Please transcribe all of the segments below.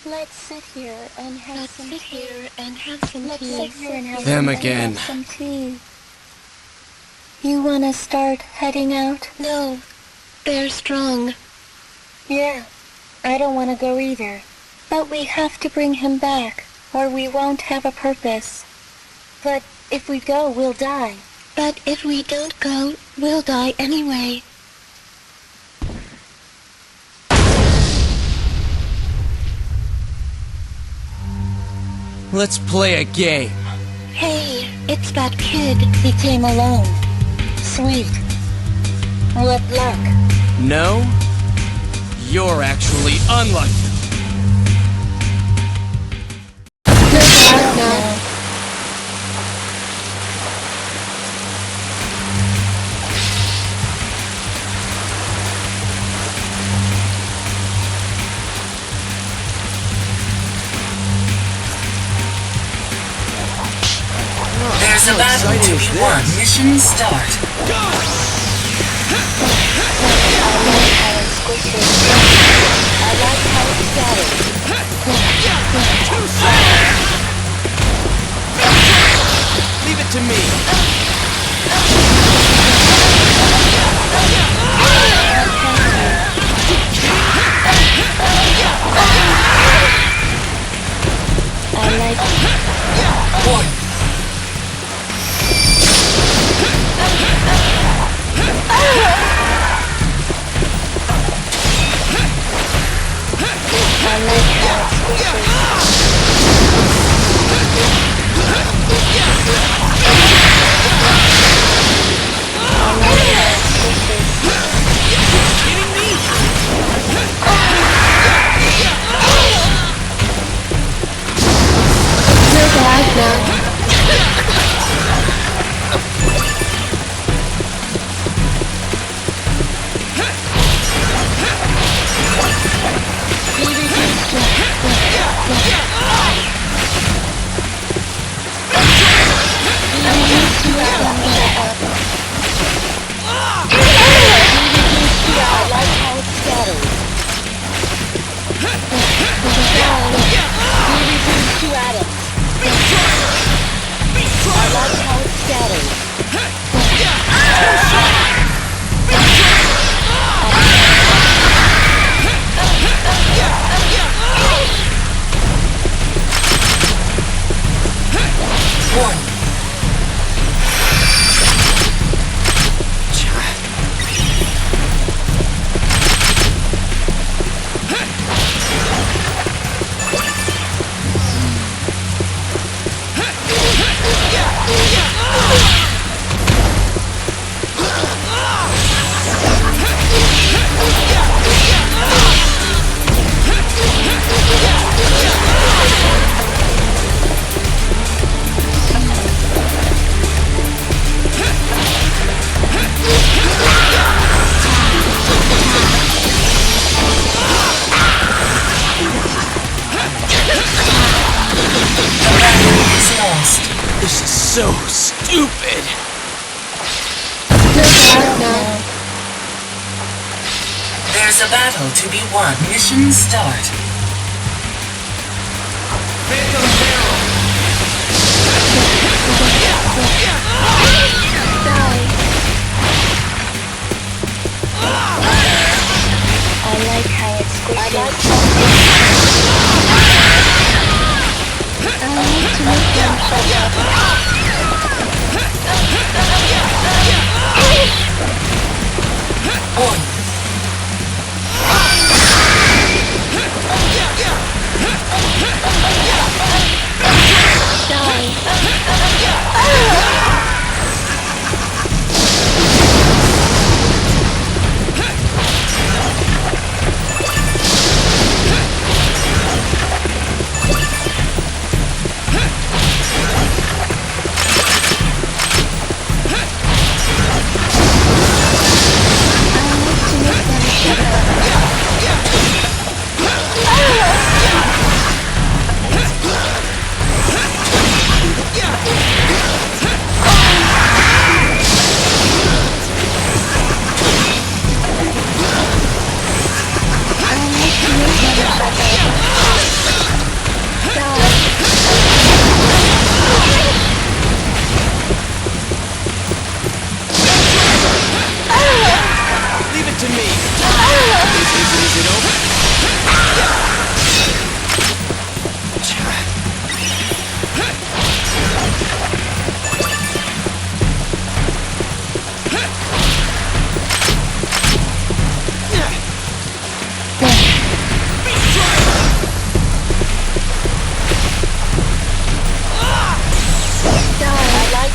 Let's sit here and have some tea. Them again. Some tea. You wanna start heading out? No. They're strong. Yeah. I don't wanna go either. But we have to bring him back, or we won't have a purpose. But if we go, we'll die. But if we don't go, we'll die anyway. Let's play a game. Hey, it's that kid. He came alone. Sweet. What luck. No? You're actually unlucky. There's a battle to be won. Mission start. I like how it scatters. Leave it to me. I like it. One. I like how it You're back now. This is so stupid. There's a battle to be won. Mission start. I like how it squishes. I like to make them shut up. One.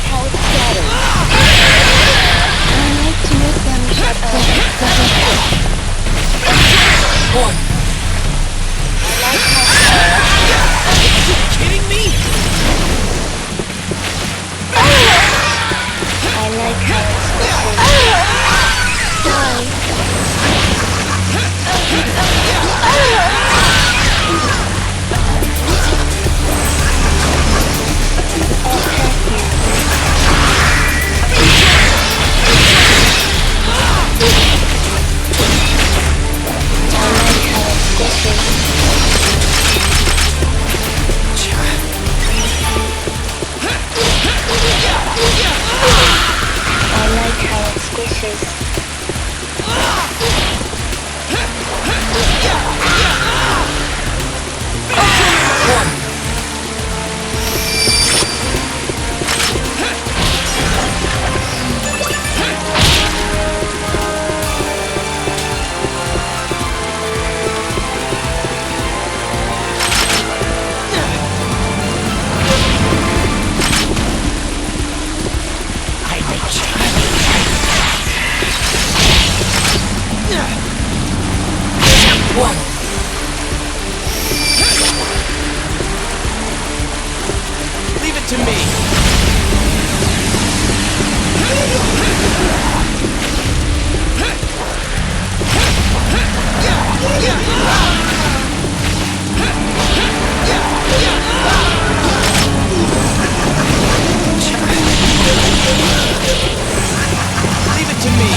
how it scatters. I like to make them shut up. One. I like how Are you kidding me? I like how it squishes. Die. I'll pack you. I like how it squishes. I like how it squishes. One. Leave it to me. Leave it to me.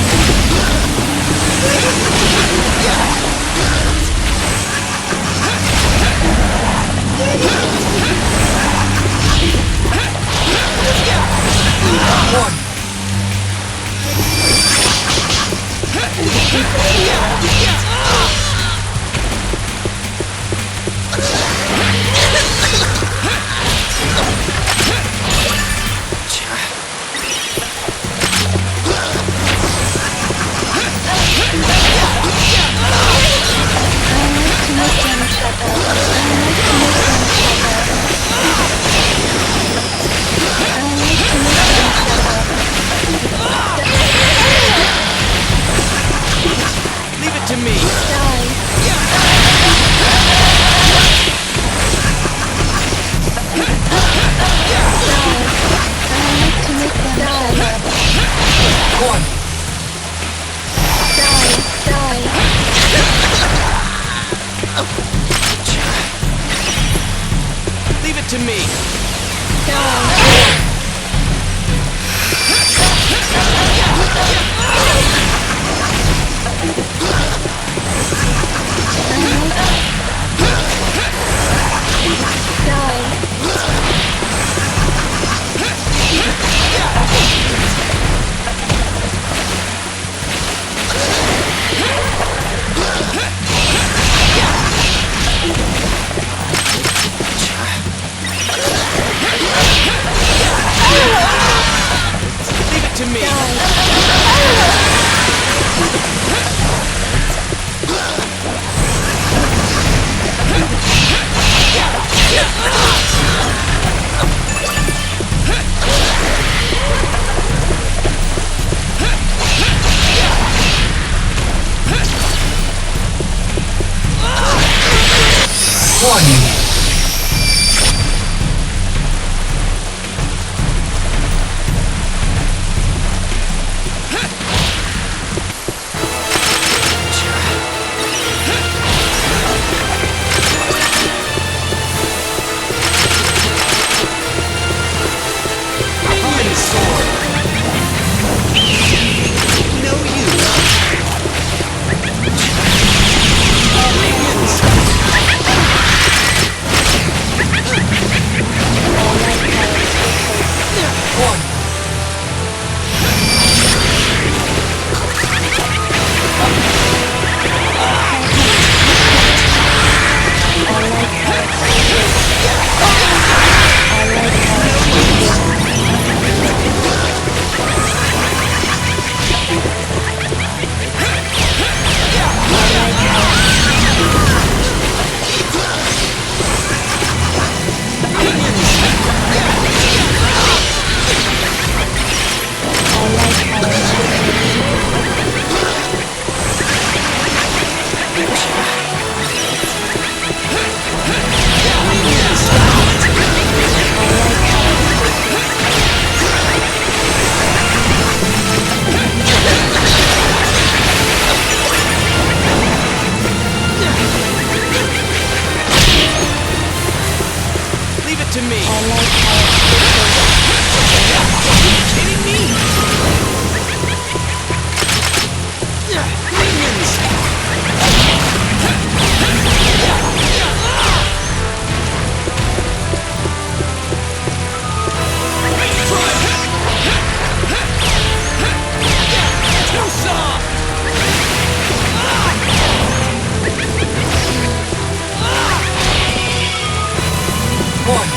Leave it to me. One. Leave it to me. to me. I like how it switches. Are you kidding me? Minions! Too soft! One.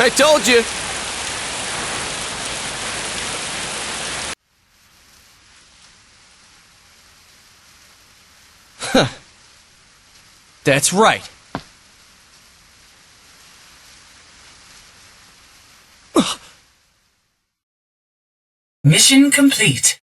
I told you! Huh. That's right. Mission complete.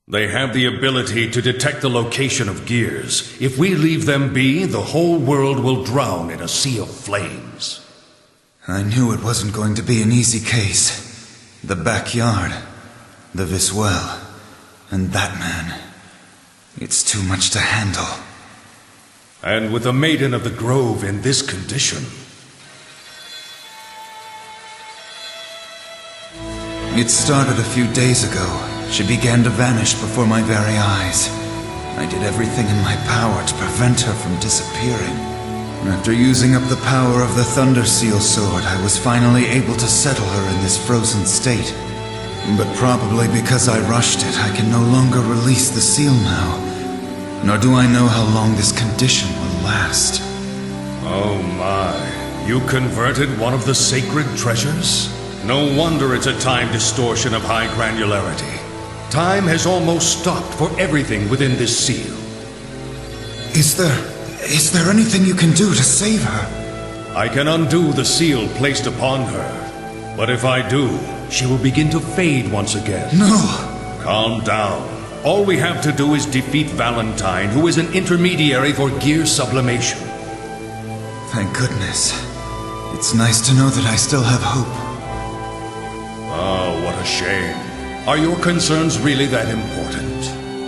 They have the ability to detect the location of gears. If we leave them be, the whole world will drown in a sea of flames. I knew it wasn't going to be an easy case. The backyard, the Viswell, and that man. It's too much to handle. And with the Maiden of the Grove in this condition... It started a few days ago. She began to vanish before my very eyes. I did everything in my power to prevent her from disappearing. After using up the power of the Thunder Seal sword, I was finally able to settle her in this frozen state. But probably because I rushed it, I can no longer release the seal now. Nor do I know how long this condition will last. Oh my, you converted one of the sacred treasures? No wonder it's a time distortion of high granularity. Time has almost stopped for everything within this seal. Is there anything you can do to save her? I can undo the seal placed upon her. But if I do, she will begin to fade once again. No! Calm down. All we have to do is defeat Valentine, who is an intermediary for gear sublimation. Thank goodness. It's nice to know that I still have hope. Oh, what a shame. Are your concerns really that important?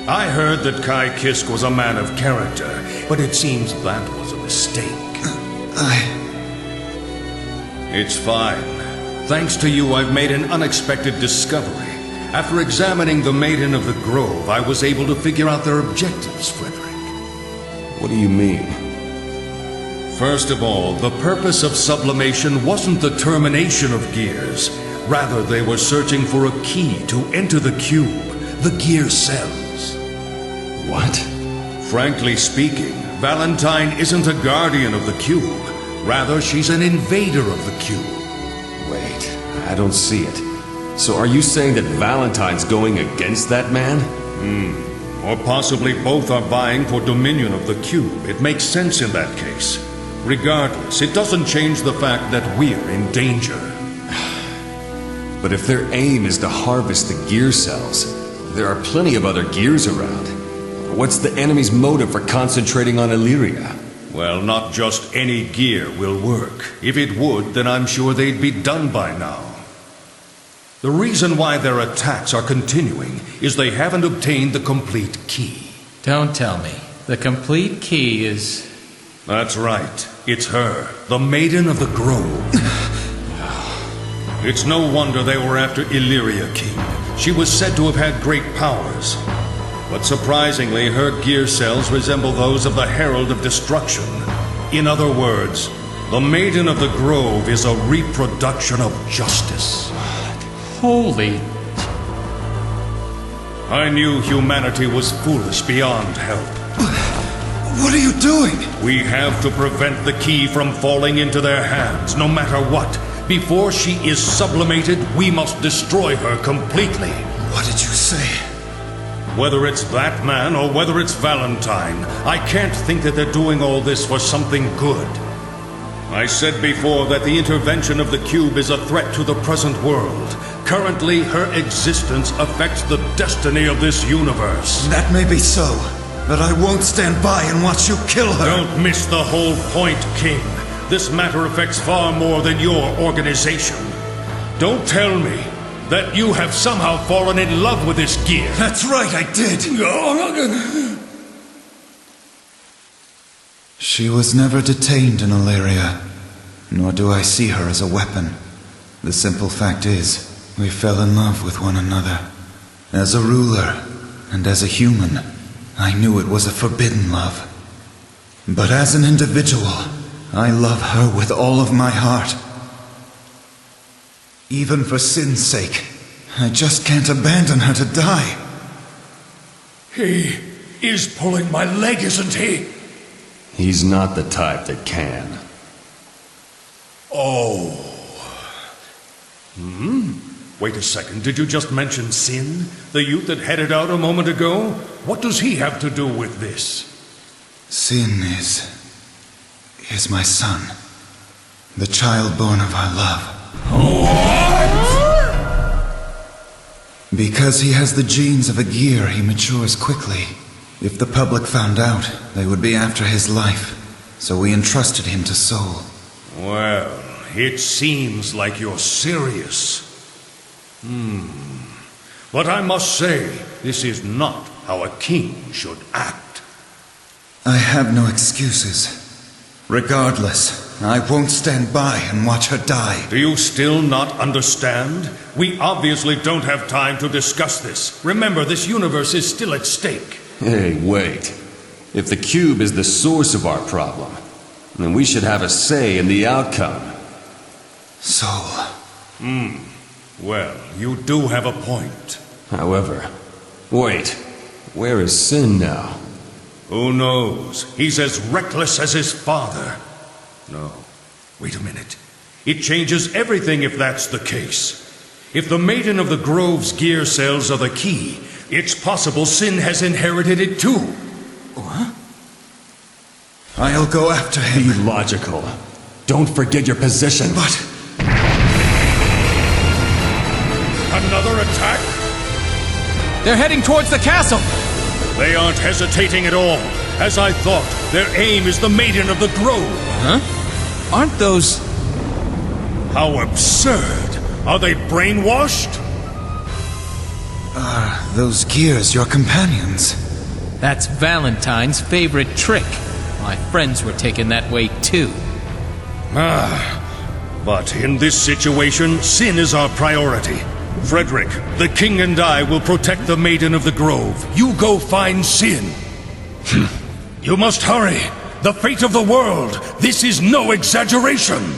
I heard that Kai Kisk was a man of character, but it seems that was a mistake. It's fine. Thanks to you, I've made an unexpected discovery. After examining the Maiden of the Grove, I was able to figure out their objectives, Frederick. What do you mean? First of all, the purpose of sublimation wasn't the termination of gears. Rather, they were searching for a key to enter the cube, the gear cells. What? Frankly speaking, Valentine isn't a guardian of the cube. Rather, she's an invader of the cube. Wait, I don't see it. So are you saying that Valentine's going against that man? Or possibly both are vying for dominion of the cube. It makes sense in that case. Regardless, it doesn't change the fact that we're in danger. But if their aim is to harvest the gear cells, there are plenty of other gears around. What's the enemy's motive for concentrating on Illyria? Well, not just any gear will work. If it would, then I'm sure they'd be done by now. The reason why their attacks are continuing is they haven't obtained the complete key. Don't tell me. The complete key is... That's right. It's her, the Maiden of the Grove. It's no wonder they were after Illyria King. She was said to have had great powers. But surprisingly, her gear cells resemble those of the Herald of Destruction. In other words, the Maiden of the Grove is a reproduction of justice. Holy... I knew humanity was foolish beyond help. What are you doing? We have to prevent the key from falling into their hands, no matter what. Before she is sublimated, we must destroy her completely. What did you say? Whether it's that man or whether it's Valentine, I can't think that they're doing all this for something good. I said before that the intervention of the cube is a threat to the present world. Currently, her existence affects the destiny of this universe. That may be so, but I won't stand by and watch you kill her. Don't miss the whole point, King. This matter affects far more than your organization. Don't tell me that you have somehow fallen in love with this gear. That's right, I did. She was never detained in Illyria, nor do I see her as a weapon. The simple fact is, we fell in love with one another. As a ruler, and as a human, I knew it was a forbidden love. But as an individual, I love her with all of my heart. Even for Sin's sake, I just can't abandon her to die. He is pulling my leg, isn't he? He's not the type that can. Oh. Wait a second, did you just mention Sin? The youth that headed out a moment ago? What does he have to do with this? Sin is my son. The child born of our love. Because he has the genes of a gear, he matures quickly. If the public found out, they would be after his life. So we entrusted him to Soul. Well, it seems like you're serious. But I must say, this is not how a king should act. I have no excuses. Regardless, I won't stand by and watch her die. Do you still not understand? We obviously don't have time to discuss this. Remember, this universe is still at stake. Hey, wait. If the cube is the source of our problem, then we should have a say in the outcome. Soul. Well, you do have a point. However, wait. Where is Sin now? Who knows? He's as reckless as his father. No, wait a minute. It changes everything if that's the case. If the Maiden of the Grove's gear cells are the key, it's possible Sin has inherited it too. What? I'll go after him. Be logical. Don't forget your position. But... Another attack? They're heading towards the castle! They aren't hesitating at all. As I thought, their aim is the Maiden of the Grove. Huh? Aren't those... How absurd! Are they brainwashed? Those gears your companions? That's Valentine's favorite trick. My friends were taken that way too. But in this situation, Sin is our priority. Frederick, the king and I will protect the Maiden of the Grove. You go find Sin. You must hurry. The fate of the world. This is no exaggeration.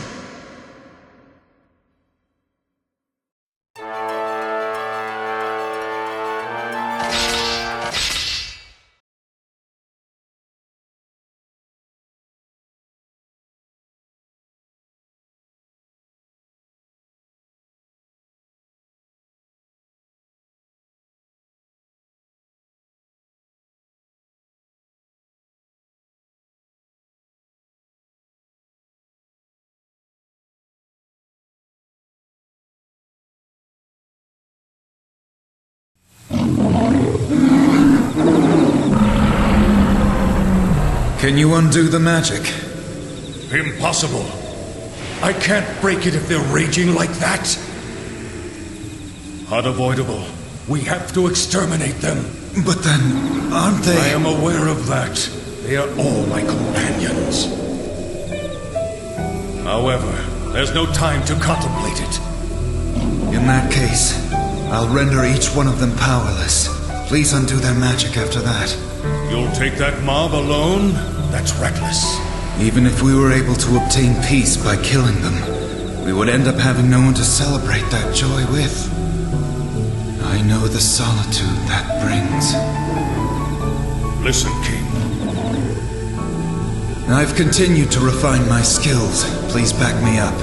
Can you undo the magic? Impossible. I can't break it if they're raging like that. Unavoidable. We have to exterminate them. But then, aren't they... I am aware of that. They are all my companions. However, there's no time to contemplate it. In that case, I'll render each one of them powerless. Please undo their magic after that. You'll take that mob alone? That's reckless. Even if we were able to obtain peace by killing them, we would end up having no one to celebrate that joy with. I know the solitude that brings. Listen, King. I've continued to refine my skills. Please back me up.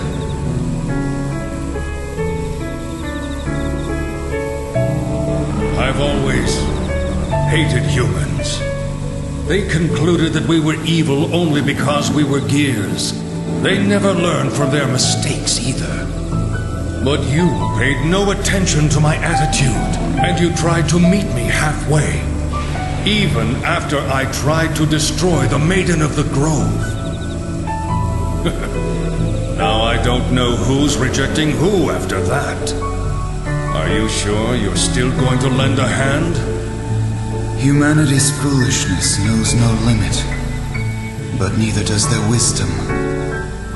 I've always hated humans. They concluded that we were evil only because we were gears. They never learned from their mistakes either. But you paid no attention to my attitude, and you tried to meet me halfway. Even after I tried to destroy the Maiden of the Grove. Now I don't know who's rejecting who after that. Are you sure you're still going to lend a hand? Humanity's foolishness knows no limit, but neither does their wisdom.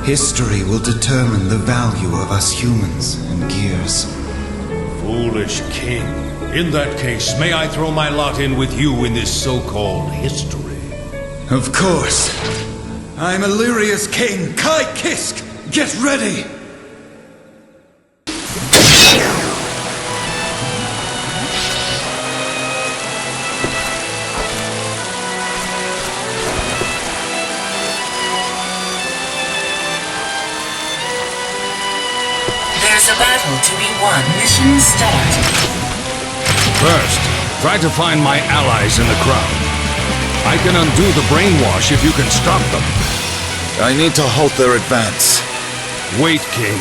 History will determine the value of us humans and gears. Foolish king. In that case, may I throw my lot in with you in this so-called history? Of course. I'm Illyria's king, Kai Kisk! Get ready! There's a battle to be won. Mission start. First, try to find my allies in the crowd. I can undo the brainwash if you can stop them. I need to halt their advance. Wait, King.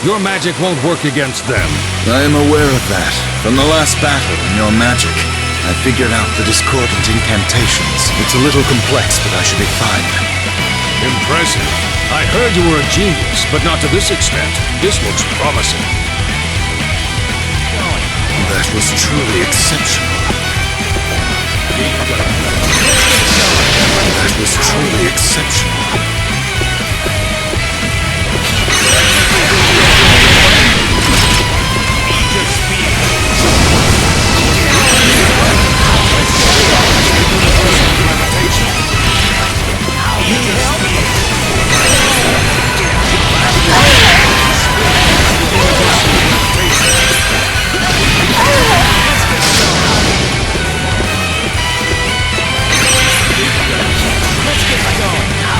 Your magic won't work against them. I am aware of that. From the last battle in your magic, I figured out the discordant incantations. It's a little complex, but I should be fine. Impressive. I heard you were a genius, but not to this extent. This looks promising. That was truly exceptional. That was truly exceptional.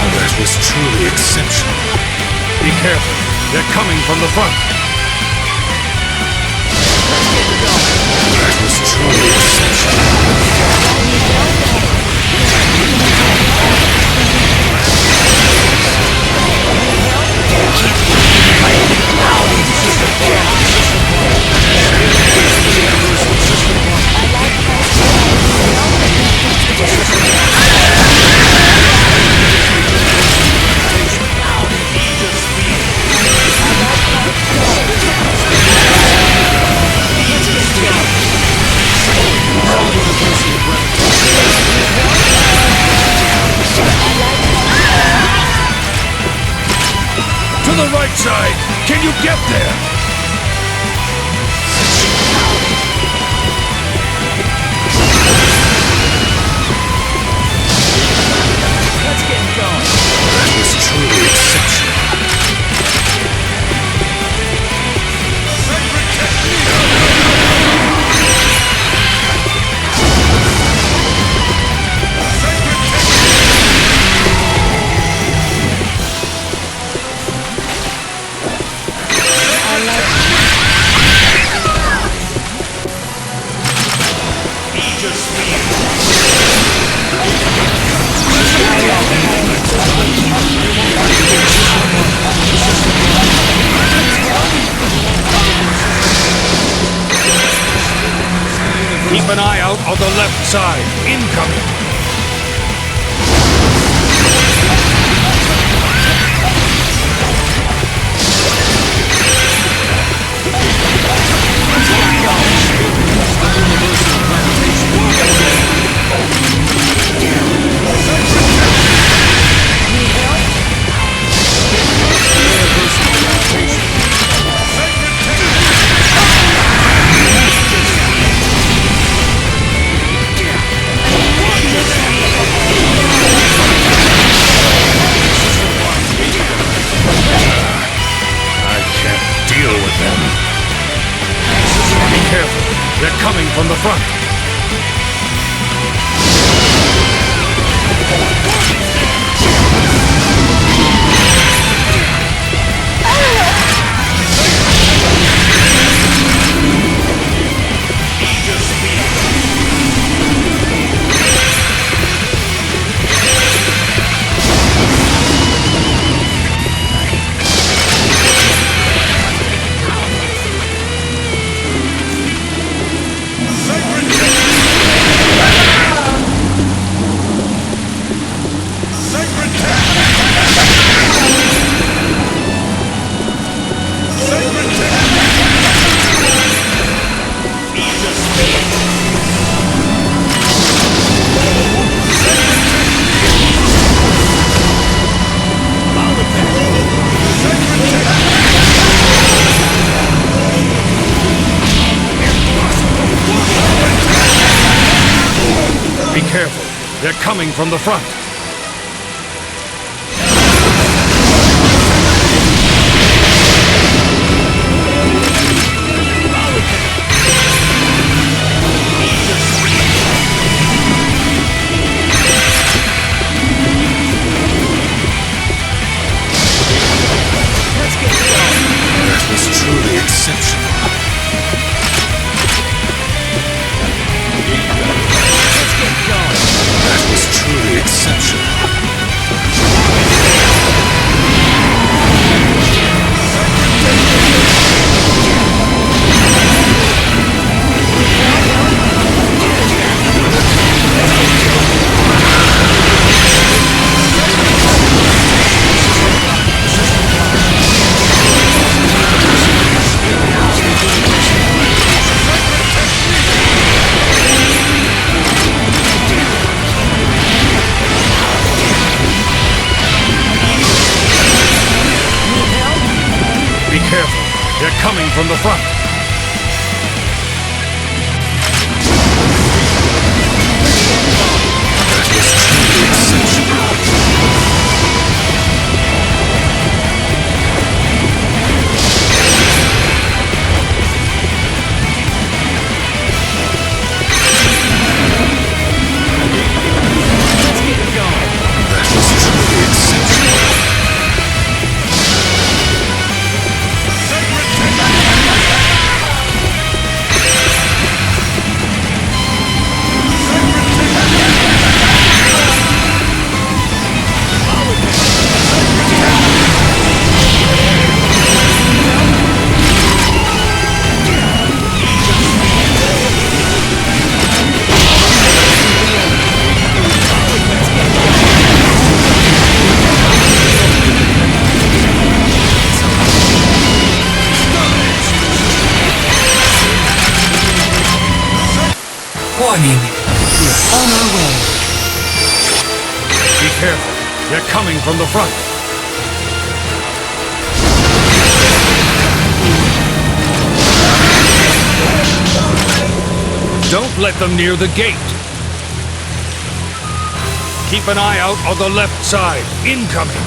That was truly exceptional. Be careful. They're coming from the front. That was truly exceptional. To the right side! Can you get there? Let's get going. That was truly exceptional. I Keep an eye out on the left side. Incoming. They're coming from the front. Be careful. They're coming from the front. That was truly exceptional. That was truly exceptional. Be careful. They're coming from the front. That was truly exceptional. That was truly exceptional. Warning. We're on our way. Be careful. They're coming from the front. Don't let them near the gate. Keep an eye out on the left side. Incoming.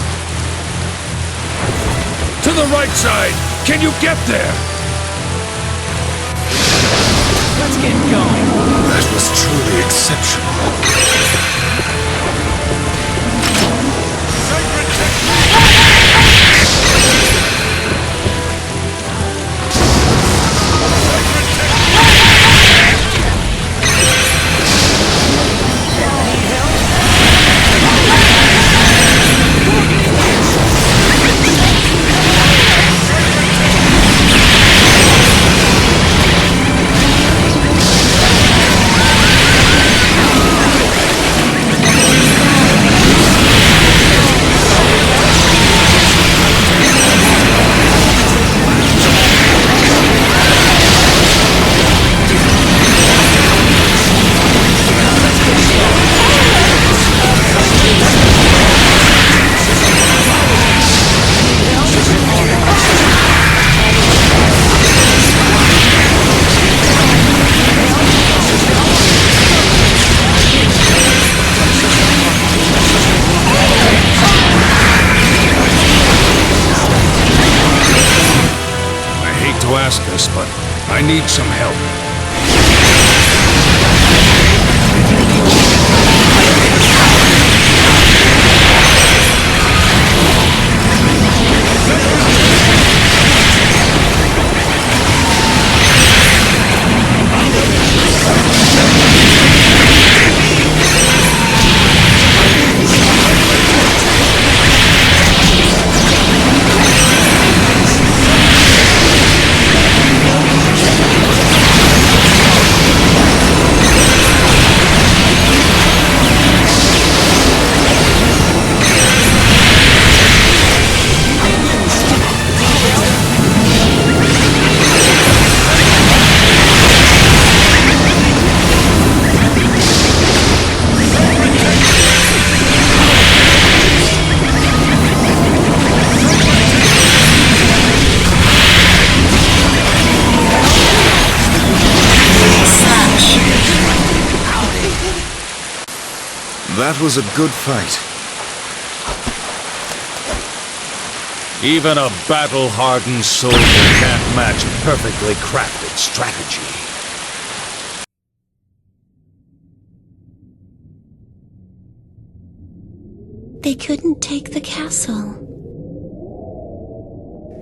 To the right side. Can you get there? Let's get going. That was truly exceptional. ask this, but I need some help. That was a good fight. Even a battle-hardened soldier can't match perfectly crafted strategy. They couldn't take the castle.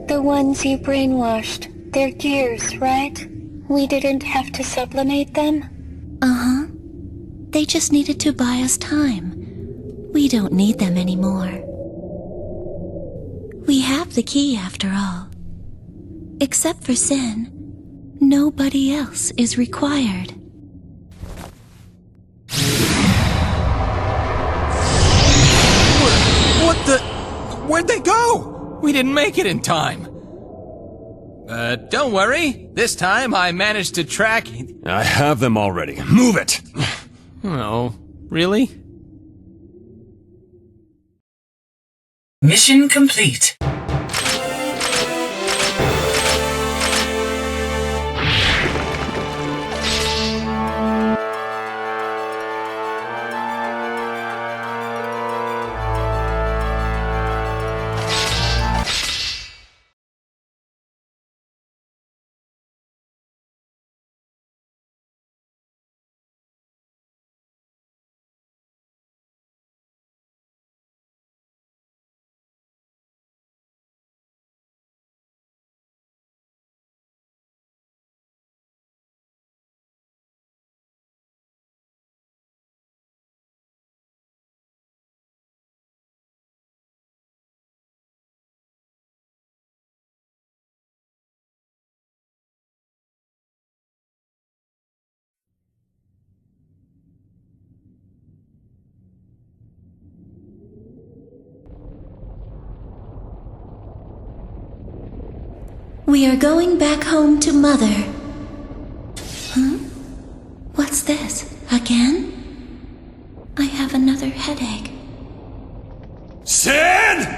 The ones you brainwashed. They're gears, right? We didn't have to sublimate them? Uh-huh. They just needed to buy us time. We don't need them anymore. We have the key after all. Except for Sin, nobody else is required. What the? Where'd they go? We didn't make it in time. Don't worry. This time I managed to track... I have them already. Move it! Oh, really? Mission complete. We are going back home to Mother. Huh? What's this? Again? I have another headache. Sin!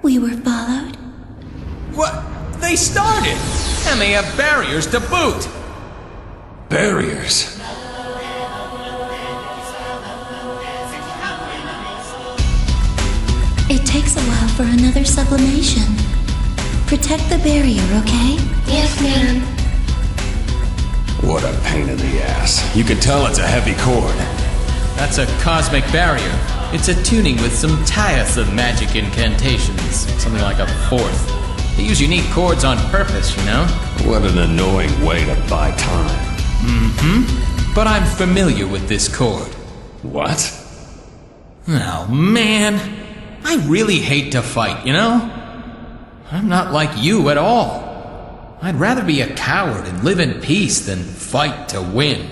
We were followed? What? They started! And they have barriers to boot! Barriers? It takes a while for another sublimation. Protect the barrier, okay? Yes, ma'am. What a pain in the ass. You can tell it's a heavy cord. That's a cosmic barrier. It's attuning with some tiresome magic incantations. Something like a fourth. They use unique chords on purpose, you know? What an annoying way to buy time. Mm-hmm. But I'm familiar with this chord. What? Oh, man. I really hate to fight, you know? I'm not like you at all. I'd rather be a coward and live in peace than fight to win.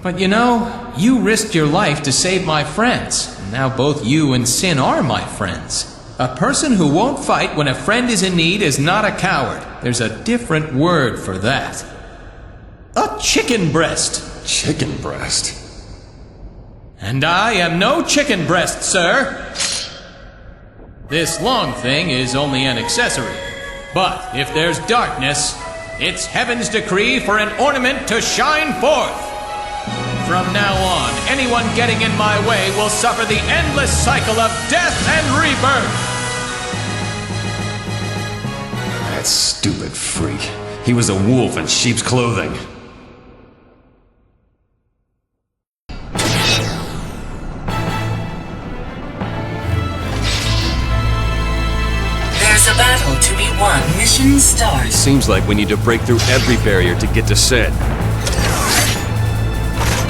But you know, you risked your life to save my friends. And now both you and Sin are my friends. A person who won't fight when a friend is in need is not a coward. There's a different word for that. A chicken breast. Chicken breast? And I am no chicken breast, sir. This long thing is only an accessory. But if there's darkness, it's heaven's decree for an ornament to shine forth. From now on, anyone getting in my way will suffer the endless cycle of death and rebirth. That stupid freak. He was a wolf in sheep's clothing. There's a battle to be won. Mission starts. Seems like we need to break through every barrier to get to Sid.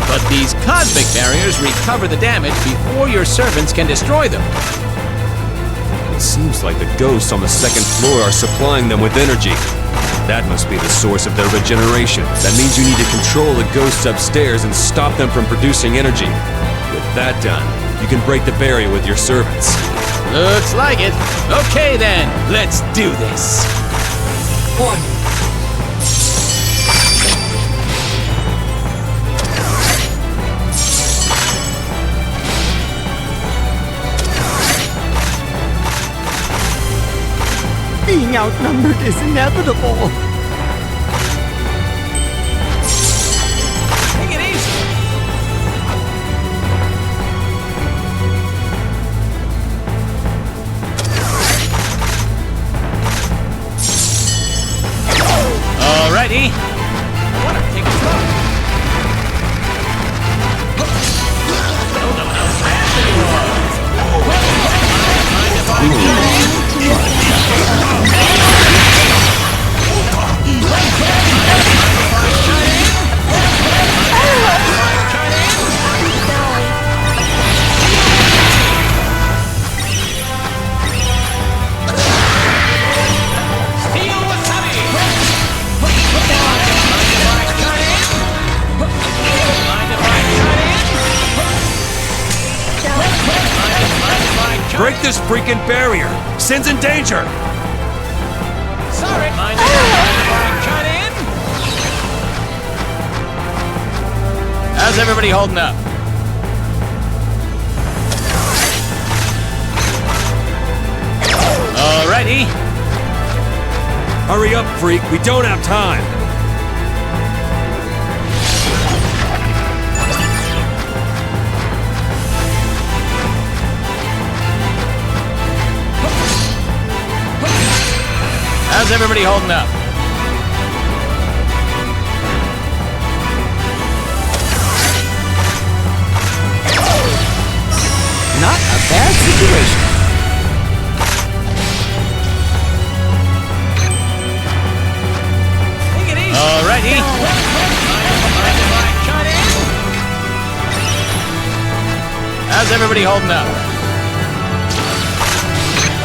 But these cosmic barriers recover the damage before your servants can destroy them. It seems like the ghosts on the second floor are supplying them with energy. That must be the source of their regeneration. That means you need to control the ghosts upstairs and stop them from producing energy. With that done, you can break the barrier with your servants. Looks like it. Okay then, let's do this. One. Being outnumbered is inevitable. Take it easy. Alrighty. I want to take a look. Break this freaking barrier! Sin's in danger! Sorry. Mind if I cut in? How's everybody holding up? Alrighty. Hurry up, freak! We don't have time! How's everybody holding up? Not a bad situation. Take it easy. Alrighty. How's everybody holding up?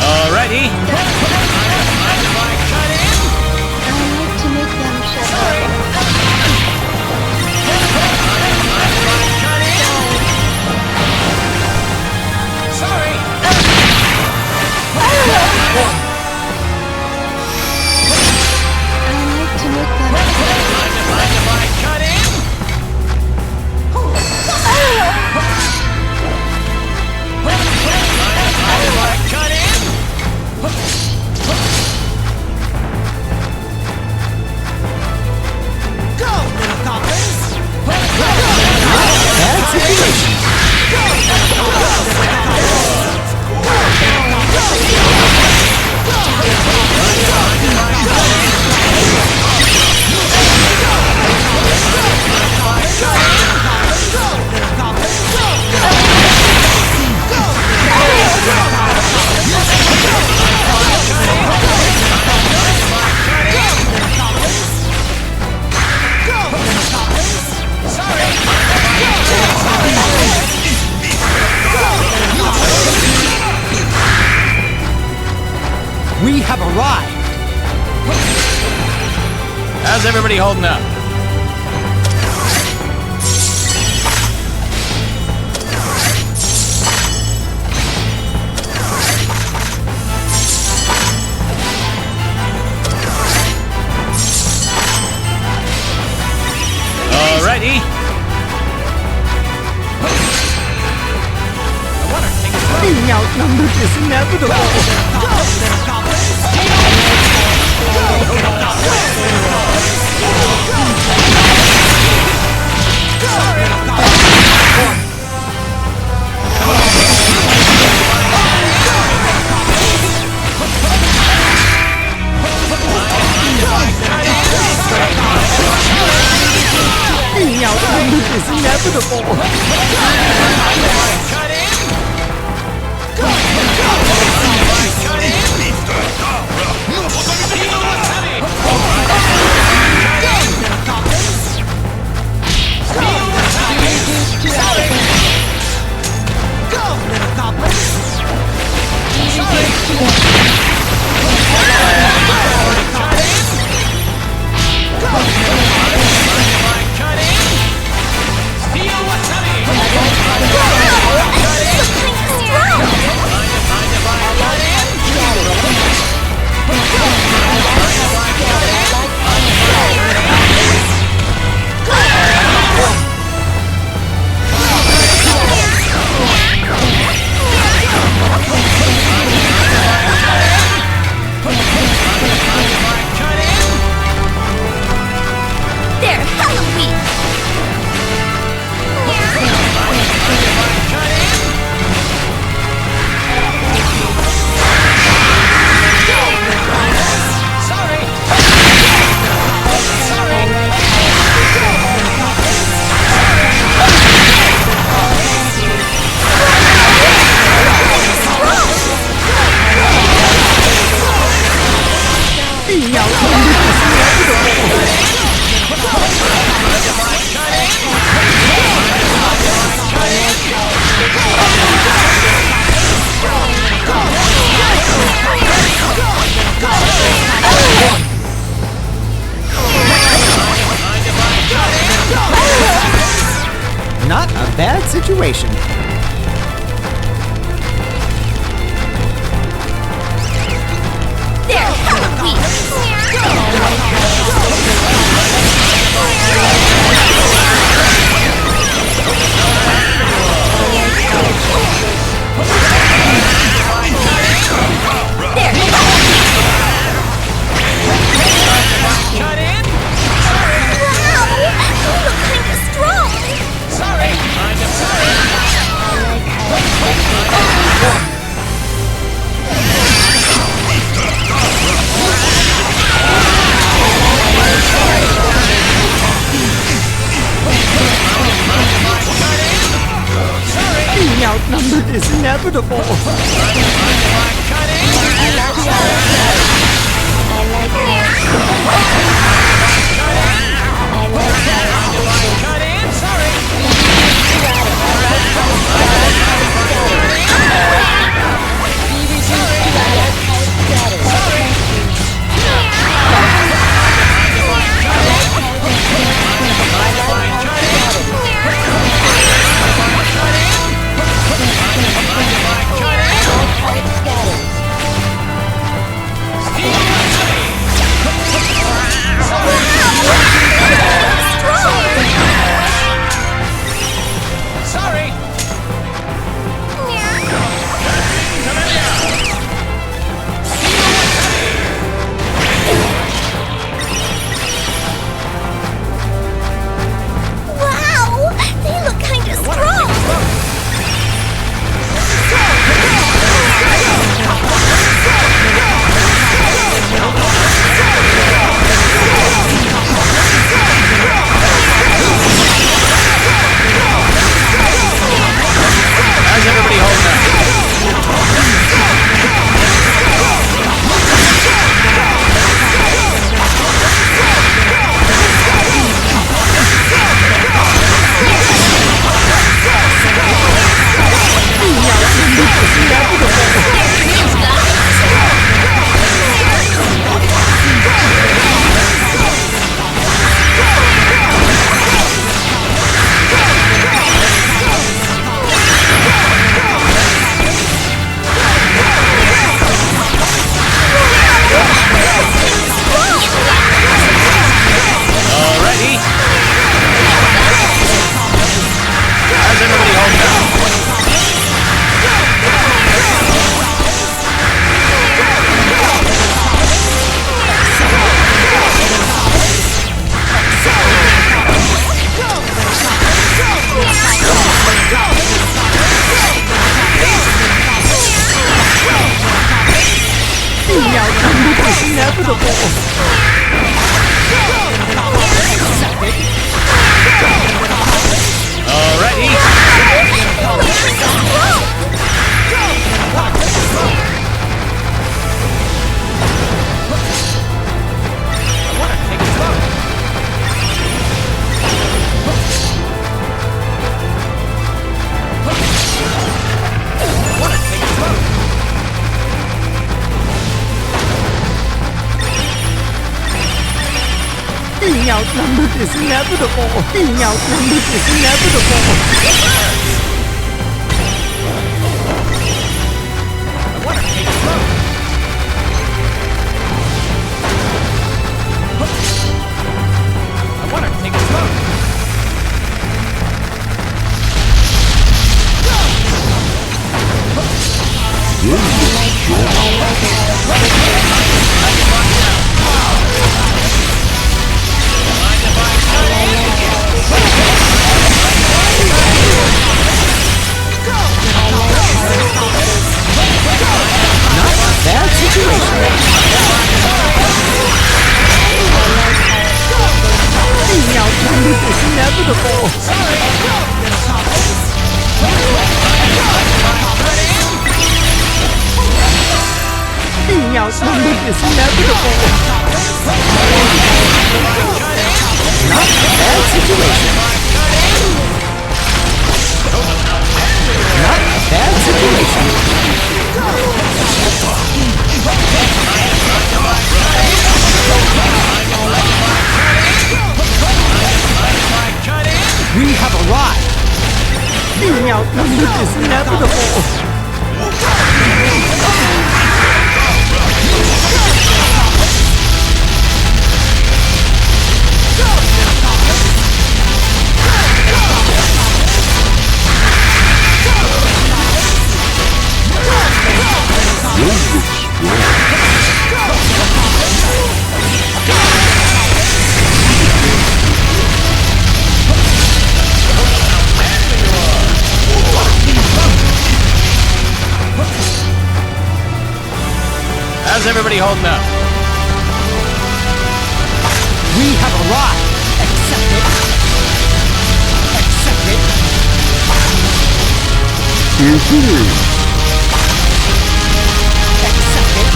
Alrighty. We have arrived. How's everybody holding up? Alrighty. Being outnumbered is inevitable. inevitable. Not a bad situation. They're hella weak. Being outnumbered is inevitable. Being outnumbered is inevitable. Being outnumbered is inevitable. I want to take it slow. I want to take it slow. Bad situation. Being outnumbered is inevitable. Being outnumbered is inevitable. Not a bad situation. Not a bad situation. We have arrived! Being outnumbered is inevitable! How's everybody holding up? We have arrived! Accept it! Accept it! Accept it!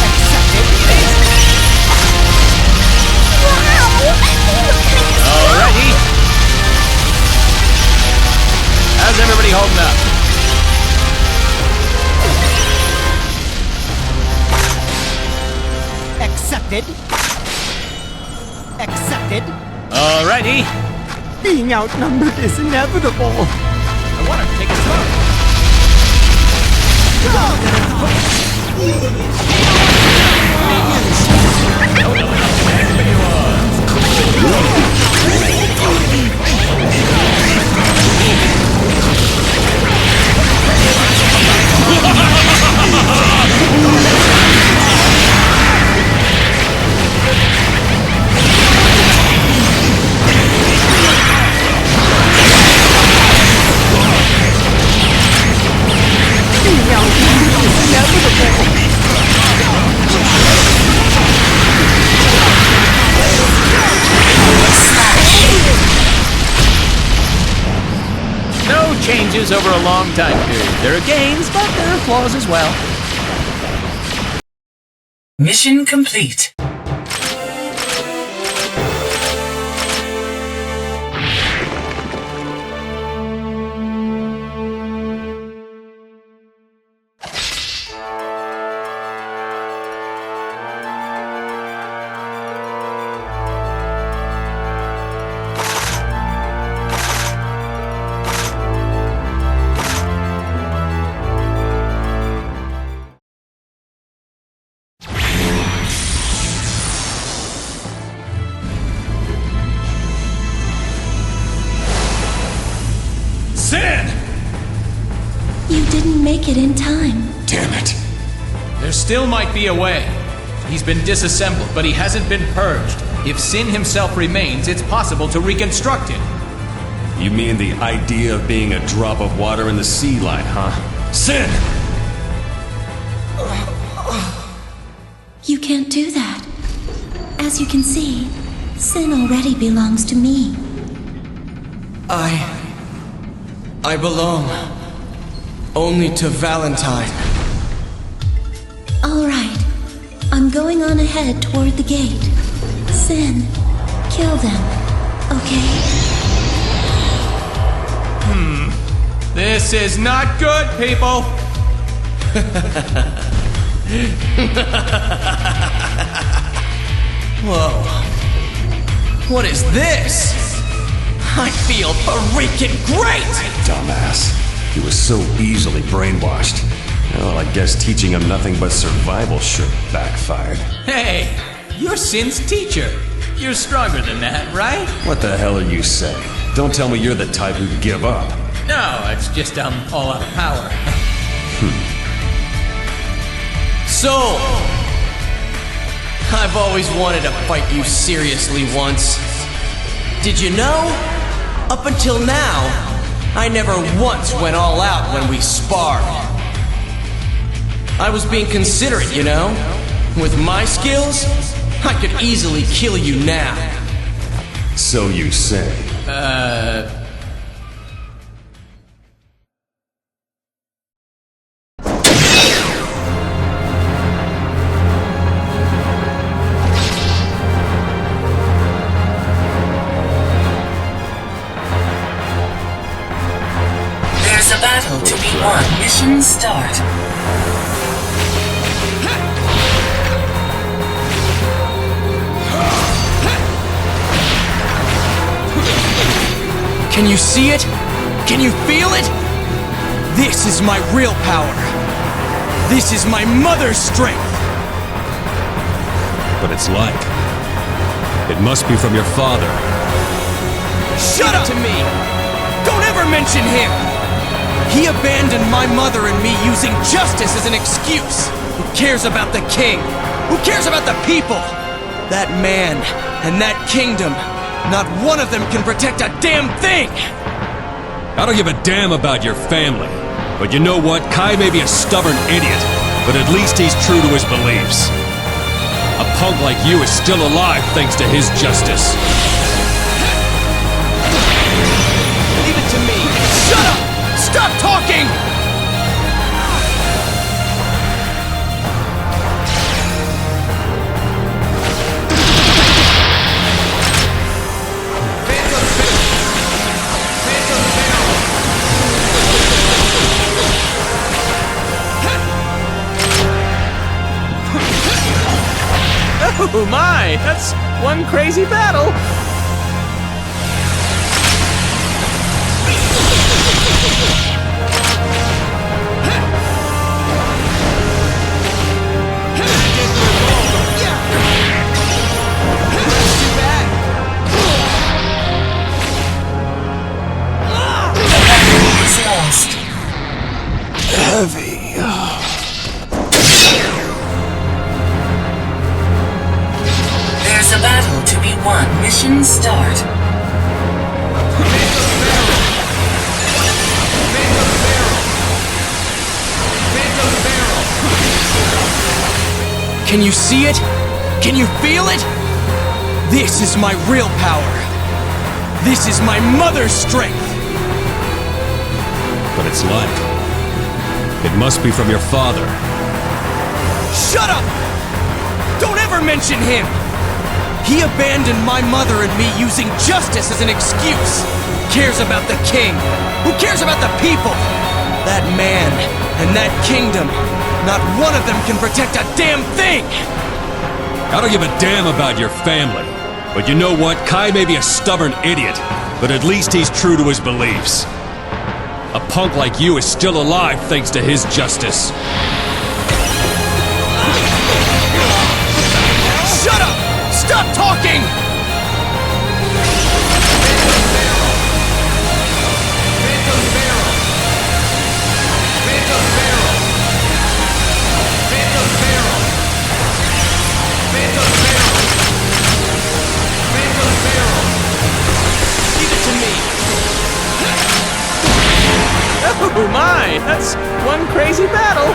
Accept it! Alrighty. How's everybody holding up? Accepted. Accepted. Alrighty. Being outnumbered is inevitable. I want to take it slow. Changes over a long time period. There are gains, but there are flaws as well. Mission complete. You didn't make it in time. Damn it. There still might be a way. He's been disassembled, but he hasn't been purged. If Sin himself remains, it's possible to reconstruct it. You mean the idea of being a drop of water in the sea line, huh? Sin! You can't do that. As you can see, Sin already belongs to me. I belong only to Valentine. All right. I'm going on ahead toward the gate. Sin, kill them, okay? This is not good, people! Whoa. What is this? I feel freaking great! Dumbass. He was so easily brainwashed. Well, I guess teaching him nothing but survival sure backfired. Hey, you're Sin's teacher. You're stronger than that, right? What the hell are you saying? Don't tell me you're the type who'd give up. No, it's just I'm all out of power. So, I've always wanted to fight you seriously once. Did you know? Up until now, I never once went all out when we sparred. I was being considerate, you know? With my skills, I could easily kill you now. So you say. There's a battle to be won. Mission start. Can you see it? Can you feel it? This is my real power. This is my mother's strength. But it's like. It must be from your father. Shut up! To me. Don't ever mention him. He abandoned my mother and me using justice as an excuse. Who cares about the king? Who cares about the people? That man and that kingdom. Not one of them can protect a damn thing! I don't give a damn about your family. But you know what? Kai may be a stubborn idiot, but at least he's true to his beliefs. A punk like you is still alive thanks to his justice. Leave it to me! Shut up! Stop talking! Oh my, that's one crazy battle. Heavy. There's a battle to be won. Mission start. Can you see it? Can you feel it? This is my real power. This is my mother's strength. But it's like. It must be from your father. Shut up! Don't ever mention him! He abandoned my mother and me using justice as an excuse. Who cares about the king? Who cares about the people? That man and that kingdom. Not one of them can protect a damn thing! I don't give a damn about your family. But you know what? Kai may be a stubborn idiot, but at least he's true to his beliefs. A punk like you is still alive thanks to his justice. Shut up! Stop talking! Leave it to me. Oh my, that's one crazy battle.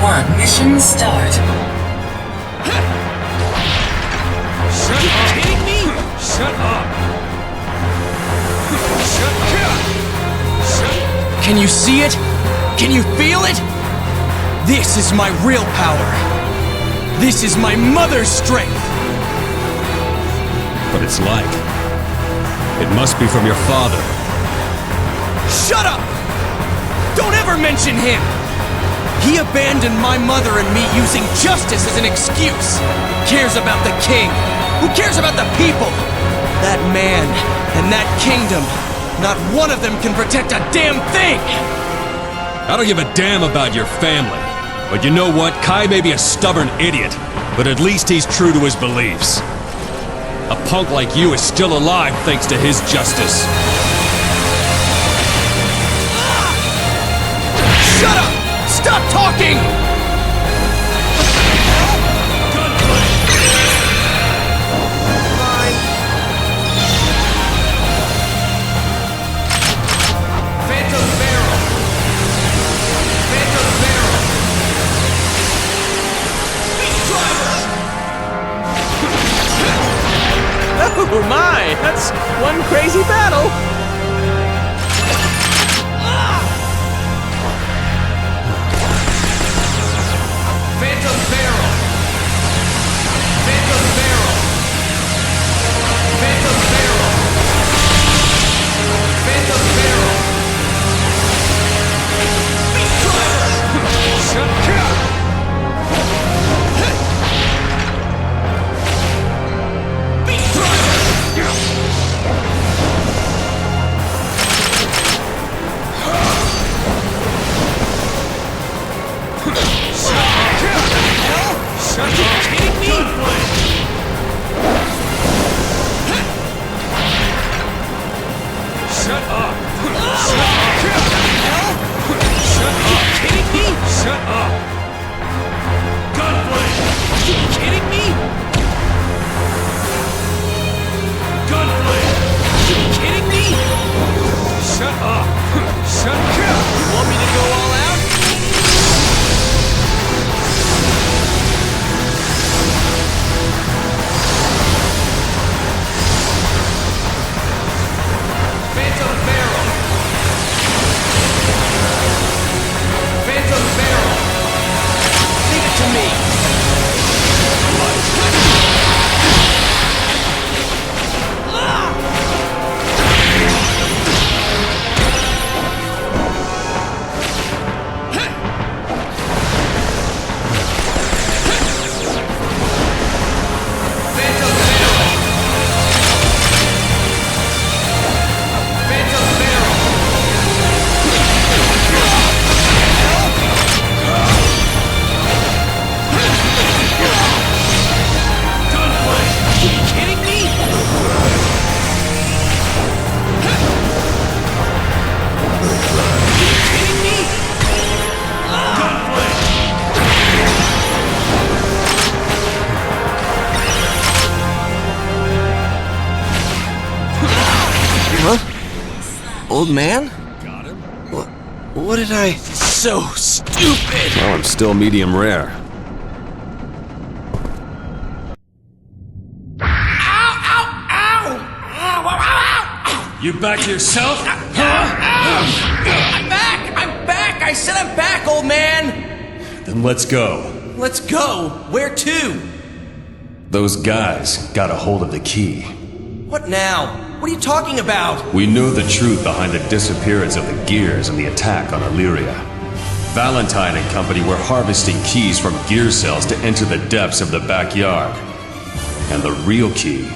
1, mission start. Are you kidding me? Shut up! Can you see it? Can you feel it? This is my real power. This is my mother's strength. But it's like... it must be from your father. Shut up! Don't ever mention him! He abandoned my mother and me using justice as an excuse. Who cares about the king? Who cares about the people? That man and that kingdom, not one of them can protect a damn thing! I don't give a damn about your family. But you know what? Kai may be a stubborn idiot, but at least he's true to his beliefs. A punk like you is still alive thanks to his justice. Shut up! Stop talking! Fine. Phantom barrel! Phantom barrel! Beast driver! Oh my, that's one crazy battle. Phantom barrel! Phantom barrel! Phantom barrel! Phantom barrel! Beast driver! Shut up! Beast driver! Are you kidding me? Shut up! Shut up! Are you kidding me? Shut up! Gunplay! Are you kidding me? Gunplay! Are you kidding me? Shut up! Shut up! You want me to go all out? Phantom barrel! Phantom barrel! Leave it to me! Phantom barrel! Phantom barrel! Gunplay! Are you kidding me? Are you kidding me? Gunplay! Old man? Got him? What did I... So stupid! Well, I'm still medium rare. You back yourself? I'm back! I'm back! I said I'm back, old man! Then let's go. Let's go! Where to? Those guys got a hold of the key. What now? What are you talking about? We know the truth behind the disappearance of the gears and the attack on Illyria. Valentine and company were harvesting keys from gear cells to enter the depths of the backyard. And the real key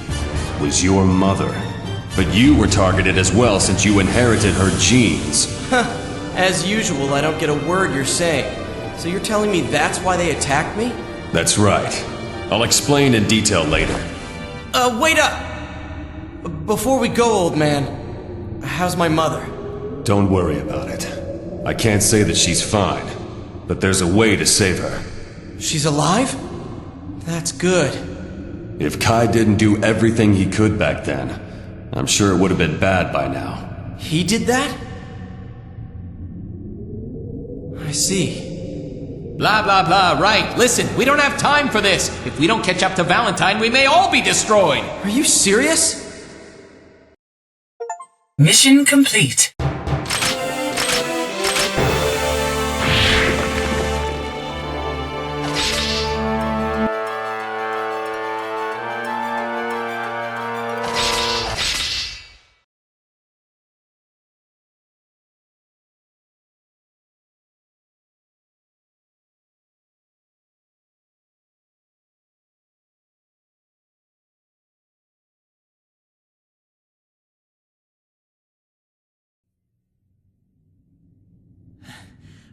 was your mother. But you were targeted as well since you inherited her genes. As usual, I don't get a word you're saying. So you're telling me that's why they attacked me? That's right. I'll explain in detail later. Wait up! Before we go, old man, how's my mother? Don't worry about it. I can't say that she's fine, but there's a way to save her. She's alive? That's good. If Kai didn't do everything he could back then, I'm sure it would have been bad by now. He did that? I see. Blah, blah, blah, right. Listen, we don't have time for this. If we don't catch up to Valentine, we may all be destroyed. Are you serious? Mission complete.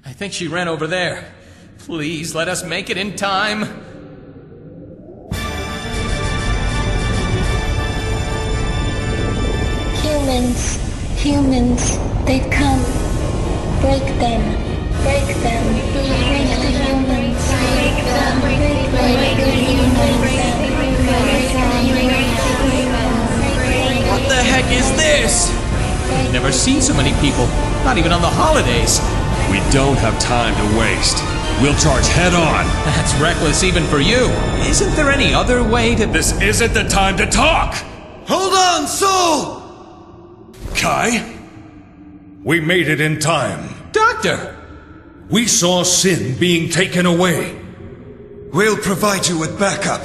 I think she ran over there. Please let us make it in time. Humans, they've come. Break them, break the humans, break the humans. What the heck is this? Never seen so many people, not even on the holidays. We don't have time to waste. We'll charge head on. That's reckless even for you. Isn't there any other way to... This isn't the time to talk! Hold on, Soul! Kai? We made it in time. Doctor! We saw Sin being taken away. We'll provide you with backup.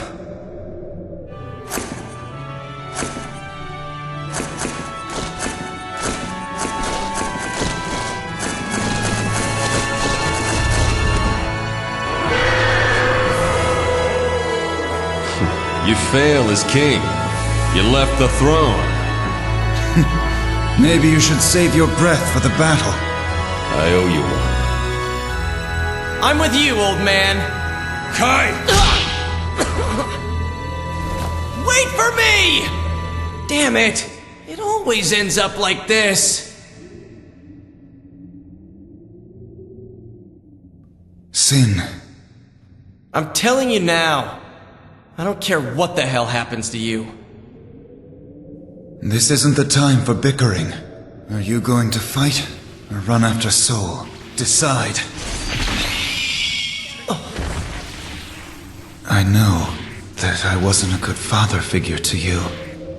You fail as king. You left the throne. Maybe you should save your breath for the battle. I owe you one. I'm with you, old man. Kai! Wait for me! Damn it! It always ends up like this. Sin. I'm telling you now. I don't care what the hell happens to you. This isn't the time for bickering. Are you going to fight or run after Soul? Decide. I know that I wasn't a good father figure to you.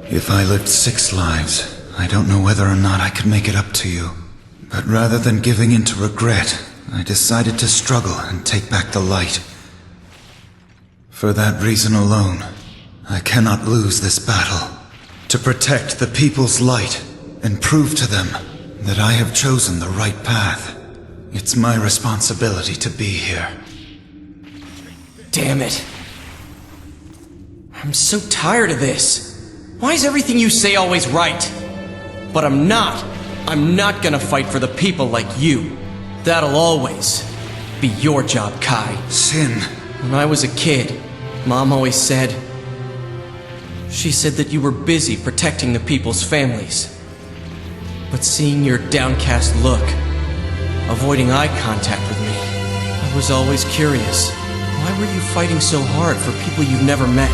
If I lived 6 lives, I don't know whether or not I could make it up to you. But rather than giving in to regret, I decided to struggle and take back the light. For that reason alone, I cannot lose this battle. To protect the people's light and prove to them that I have chosen the right path. It's my responsibility to be here. Damn it. I'm so tired of this. Why is everything you say always right? But I'm not. I'm not gonna fight for the people like you. That'll always be your job, Kai. Sin. When I was a kid, Mom always said... She said that you were busy protecting the people's families. But seeing your downcast look, avoiding eye contact with me, I was always curious. Why were you fighting so hard for people you've never met?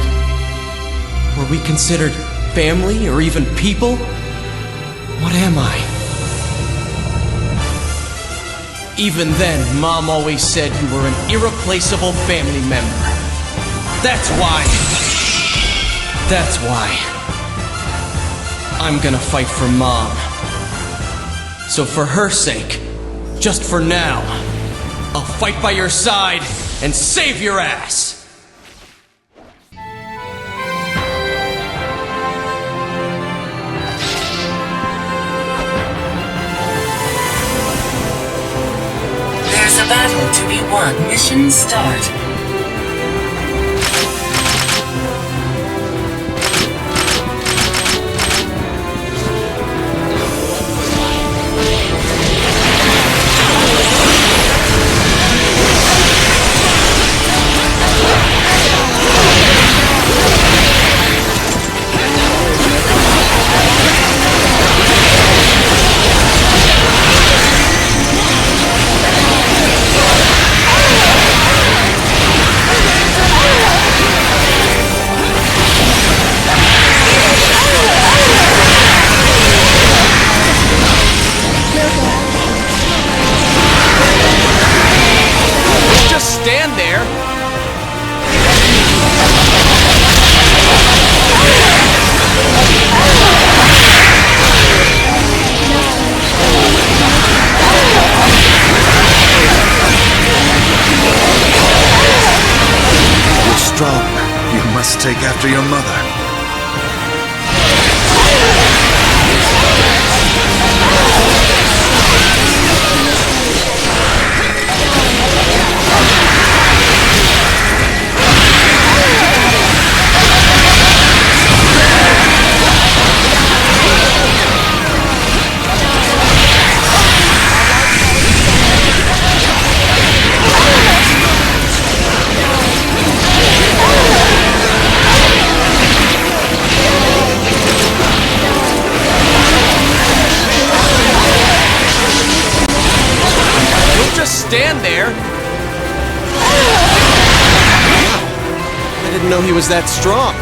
Were we considered family or even people? What am I? Even then, Mom always said you were an irreplaceable family member. That's why I'm gonna fight for Mom. So for her sake, just for now, I'll fight by your side and save your ass! There's a battle to be won. Mission start. must take after your mother. Stand there. I didn't know he was that strong.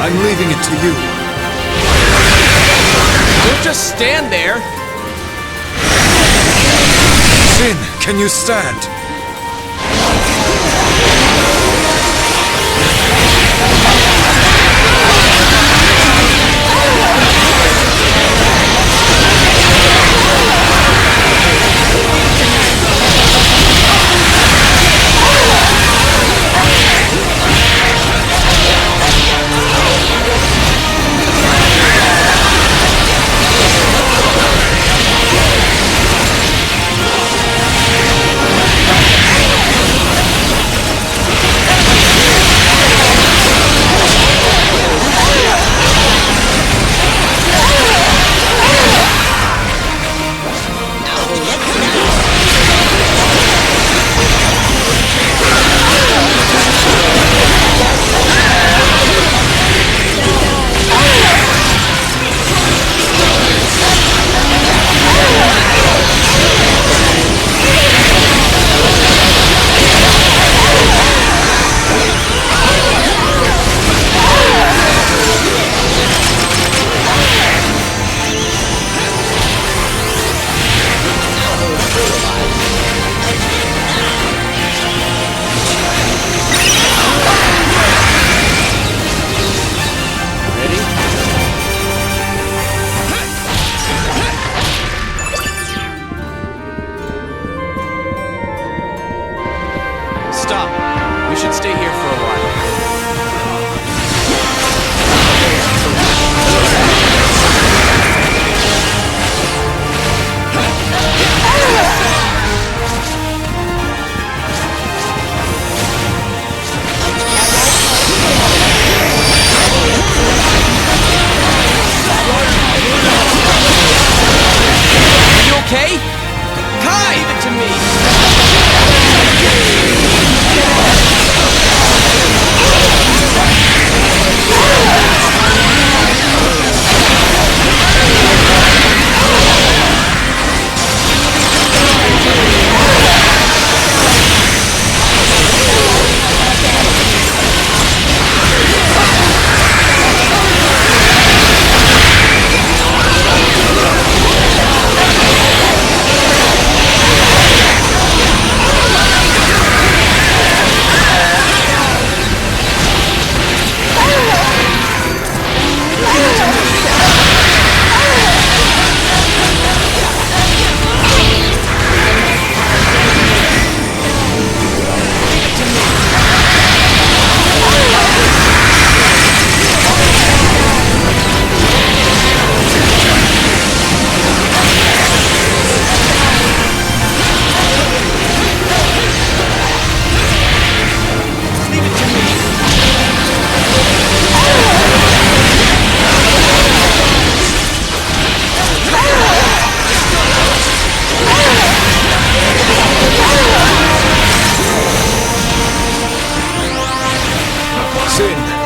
I'm leaving it to you. Don't just stand there. Sin, can you stand?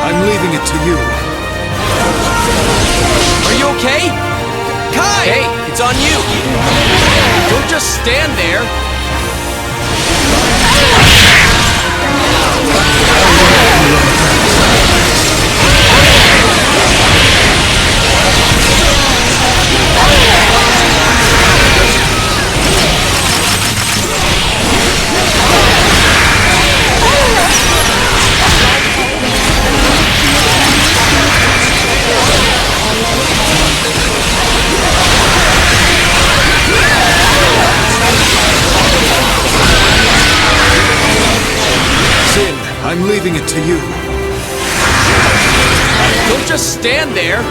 I'm leaving it to you. Are you okay? Kai! Hey, it's on you! Don't just stand there! just stand there.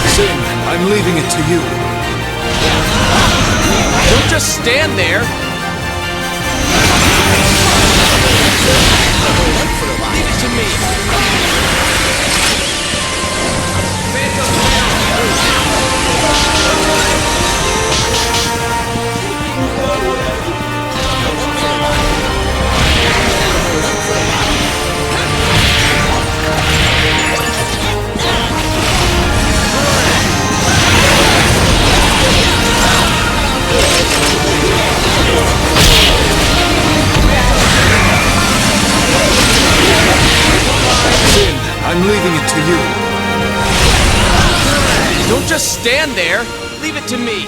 Sin, I'm leaving it to you. Don't just stand there. Leave it to me. I'm leaving it to you. Don't just stand there. Leave it to me.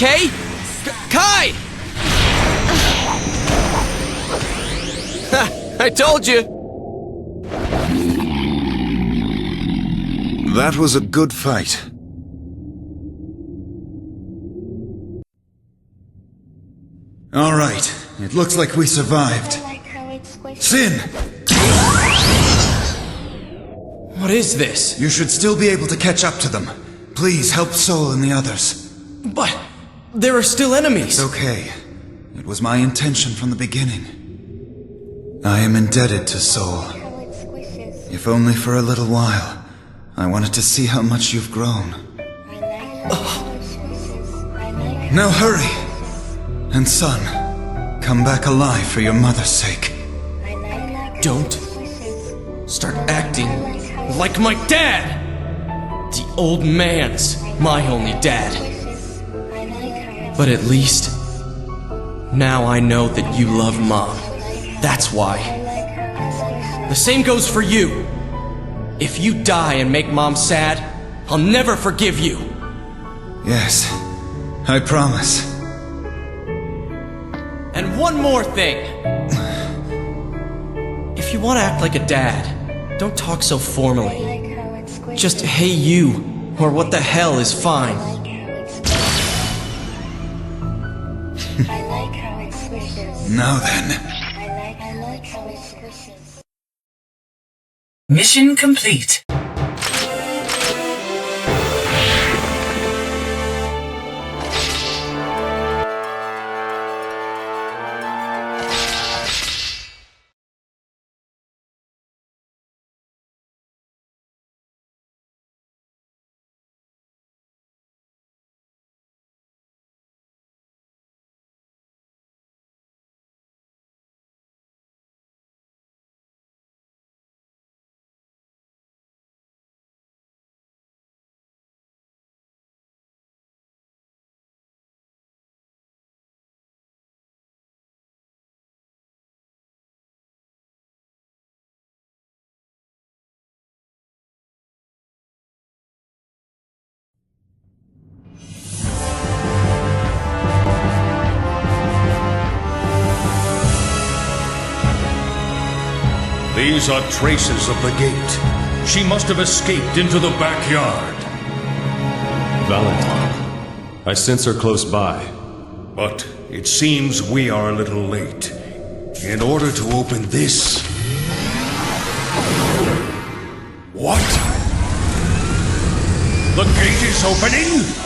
okay? Kai! Ha! I told you! That was a good fight. All right, it looks like we survived. Sin! What is this? You should still be able to catch up to them. Please help Soul and the others. But there are still enemies. It's okay. It was my intention from the beginning. I am indebted to Soul. If only for a little while. I wanted to see how much you've grown. Now hurry! And son, come back alive for your mother's sake. Don't start acting like my dad! The old man's my only dad. But at least, now I know that you love Mom. That's why. The same goes for you. If you die and make Mom sad, I'll never forgive you. Yes, I promise. And one more thing. If you want to act like a dad, don't talk so formally. Just hey you, or what the hell is fine. Now then. I like how it swishes. Mission complete. These are traces of the gate. She must have escaped into the backyard. Valentine. I sense her close by. But it seems we are a little late. In order to open this... What? The gate is opening?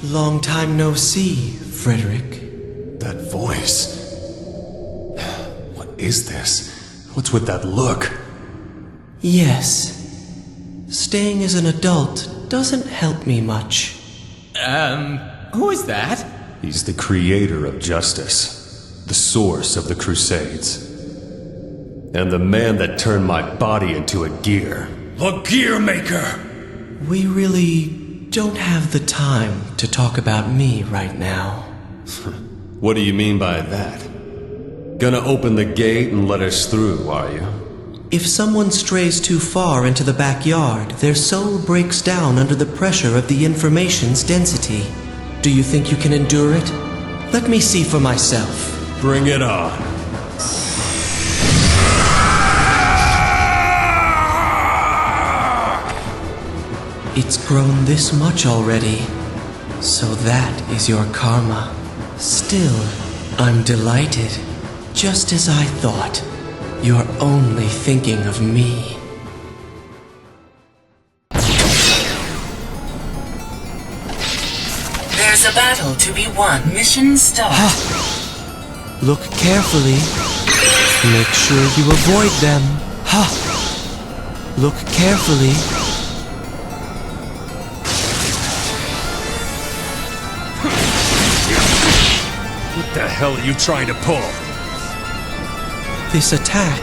Long time no see, Frederick. That voice. What is this? What's with that look? Yes. Staying as an adult doesn't help me much. Who is that? He's the creator of justice, the source of the Crusades, and the man that turned my body into a gear. The Gear Maker! We really don't have the time to talk about me right now. What do you mean by that? Gonna open the gate and let us through, are you? If someone strays too far into the backyard, their soul breaks down under the pressure of the information's density. Do you think you can endure it? Let me see for myself. Bring it on. It's grown this much already. So that is your karma. Still, I'm delighted. Just as I thought. You're only thinking of me. There's a battle to be won. Mission start. Look carefully. Make sure you avoid them. Look carefully. What the hell are you trying to pull? This attack?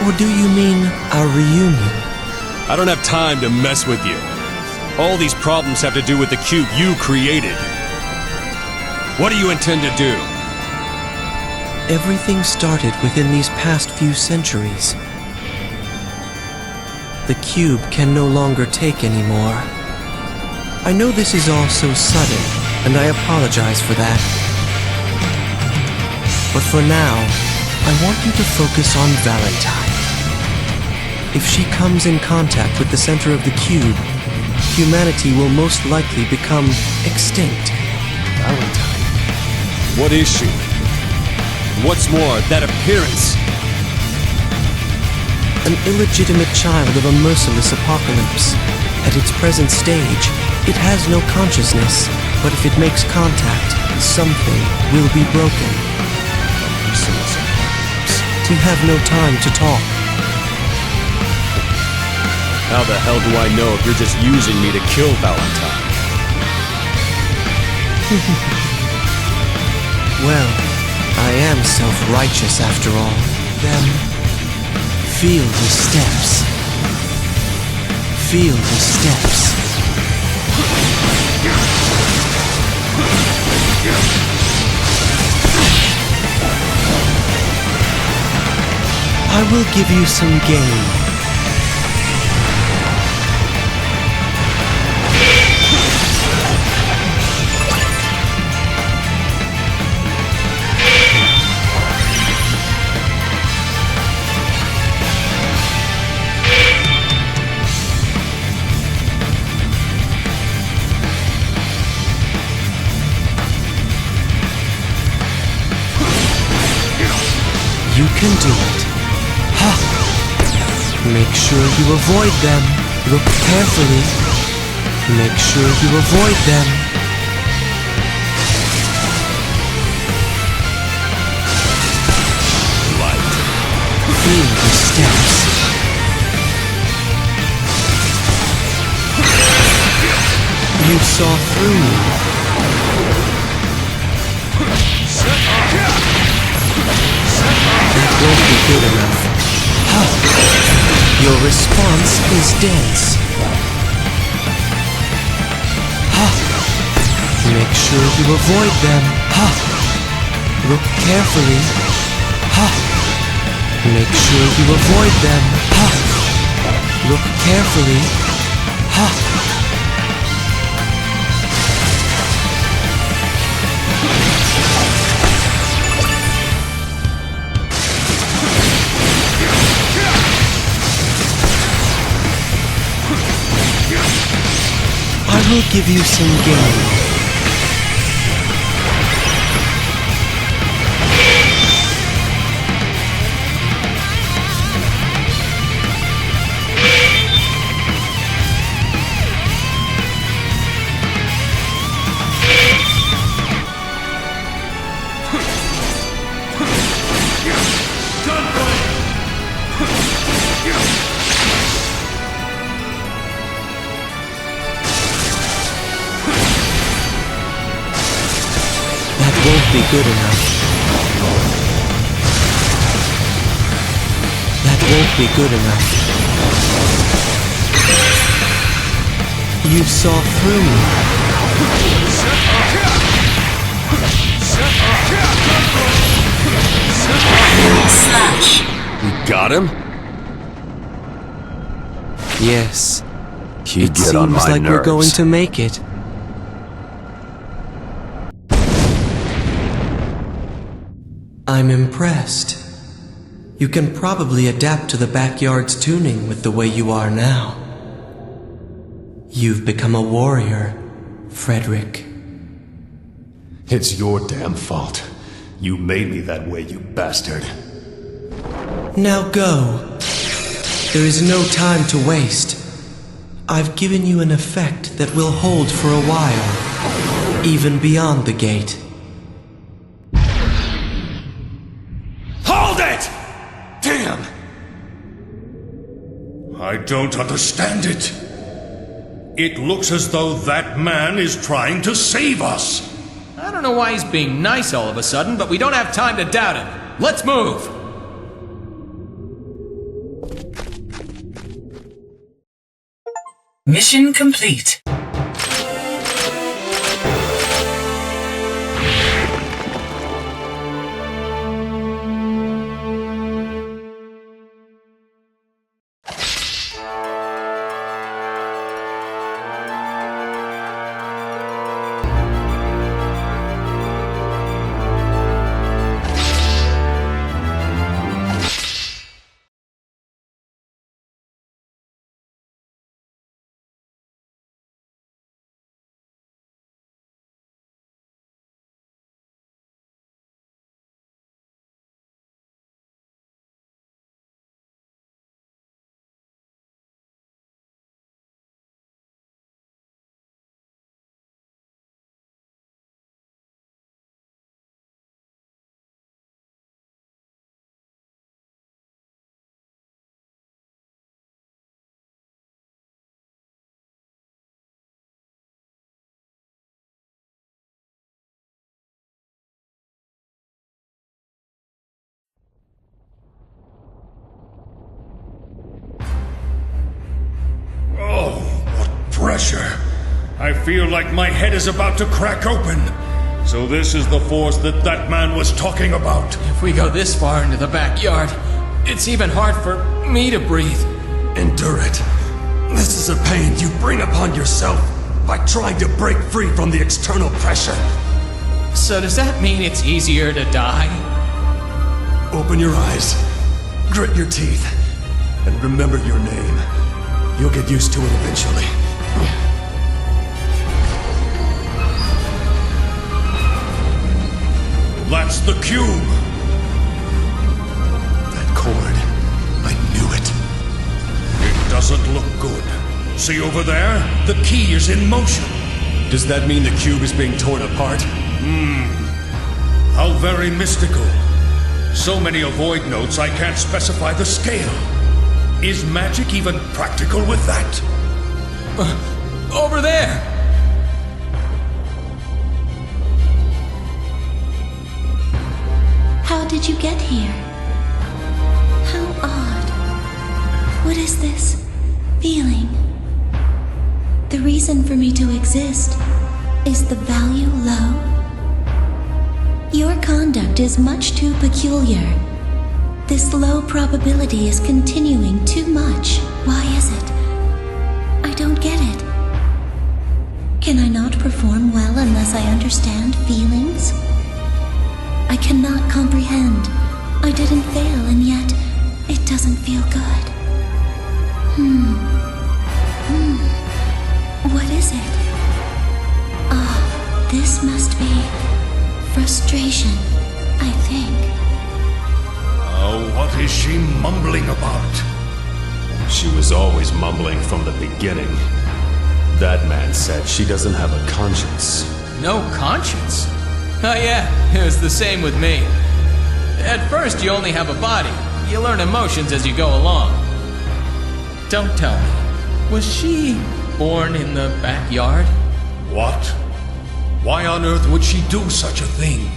Or do you mean our reunion? I don't have time to mess with you. All these problems have to do with the cube you created. What do you intend to do? Everything started within these past few centuries. The cube can no longer take anymore. I know this is all so sudden, and I apologize for that. But for now, I want you to focus on Valentine. If she comes in contact with the center of the cube, humanity will most likely become extinct. Valentine? What is she? What's more, that appearance? An illegitimate child of a merciless apocalypse. At its present stage, it has no consciousness, but if it makes contact, something will be broken. We have no time to talk. How the hell do I know if you're just using me to kill Valentine? Well, I am self-righteous after all. Then, feel the steps. Feel the steps. I will give you some game. can do it. Ha! Make sure you avoid them. Look carefully. Make sure you avoid them. Light. Feel the steps. You saw through me. That won't be good enough. Huh. Your response is dense. Huh. Make sure you avoid them. Huh. Look carefully. Huh. Make sure you avoid them. Huh. Look carefully. Huh. I will give you some game. Won't be good enough. That won't be good enough. You saw through me. Slash. You got him? Yes. You It get on seems my like we're nerves. going to make it. I'm impressed. You can probably adapt to the backyard's tuning with the way you are now. You've become a warrior, Frederick. It's your damn fault. You made me that way, you bastard. Now go. There is no time to waste. I've given you an effect that will hold for a while, even beyond the gate. Hold it! Damn! I don't understand it. It looks as though that man is trying to save us. I don't know why he's being nice all of a sudden, but we don't have time to doubt him. Let's move! Mission complete. Pressure. I feel like my head is about to crack open. So this is the force that man was talking about. If we go this far into the backyard, it's even hard for me to breathe. Endure it. This is a pain you bring upon yourself by trying to break free from the external pressure. So does that mean it's easier to die? Open your eyes, grit your teeth, and remember your name. You'll get used to it eventually. That's the cube. doesn't look good. See over there? The key is in motion. Does that mean the cube is being torn apart? How very mystical. So many avoid notes I can't specify the scale. Is magic even practical with that? Over there! How did you get here? How odd. What is this feeling? The reason for me to exist is the value low? Your conduct is much too peculiar. This low probability is continuing too much. Why is it? I don't get it. Can I not perform well unless I understand feelings? I cannot comprehend. I didn't fail, and yet it doesn't feel good. What is it? This must be frustration, I think. Oh, what is she mumbling about? She was always mumbling from the beginning. That man said she doesn't have a conscience. No conscience? Oh yeah, it was the same with me. At first you only have a body. You learn emotions as you go along. Don't tell me. Was she born in the backyard? What? Why on earth would she do such a thing?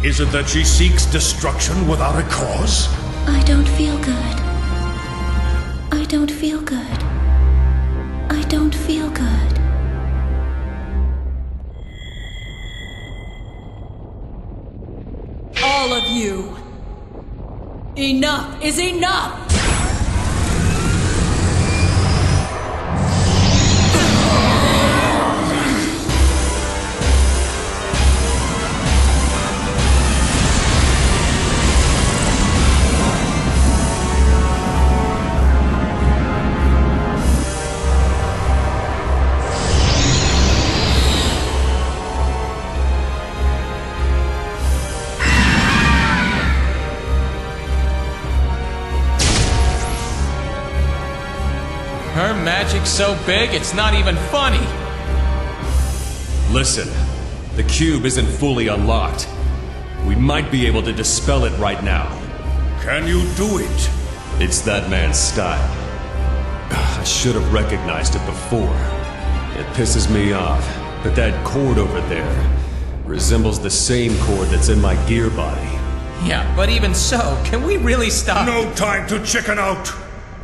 Is it that she seeks destruction without a cause? I don't feel good. I don't feel good. I don't feel good. All of you. Enough is enough! Her magic's so big, it's not even funny. Listen, the cube isn't fully unlocked. We might be able to dispel it right now. Can you do it? It's that man's style. I should have recognized it before. It pisses me off, but that cord over there resembles the same cord that's in my gear body. Yeah, but even so, can we really stop? No time to chicken out.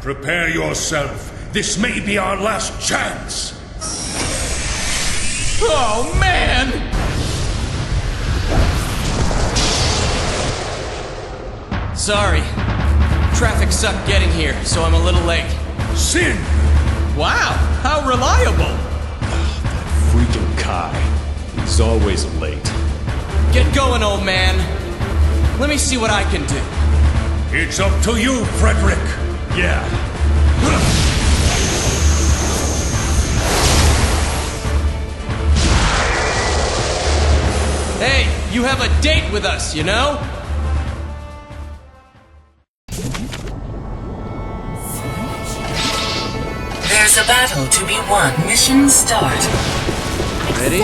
Prepare yourself. This may be our last chance. Oh, man! Sorry. Traffic sucked getting here, so I'm a little late. Sin! Wow, how reliable! That freaking Kai. He's always late. Get going, old man. Let me see what I can do. It's up to you, Frederick. Yeah. Hey, you have a date with us, you know? There's a battle to be won. Mission start. Ready?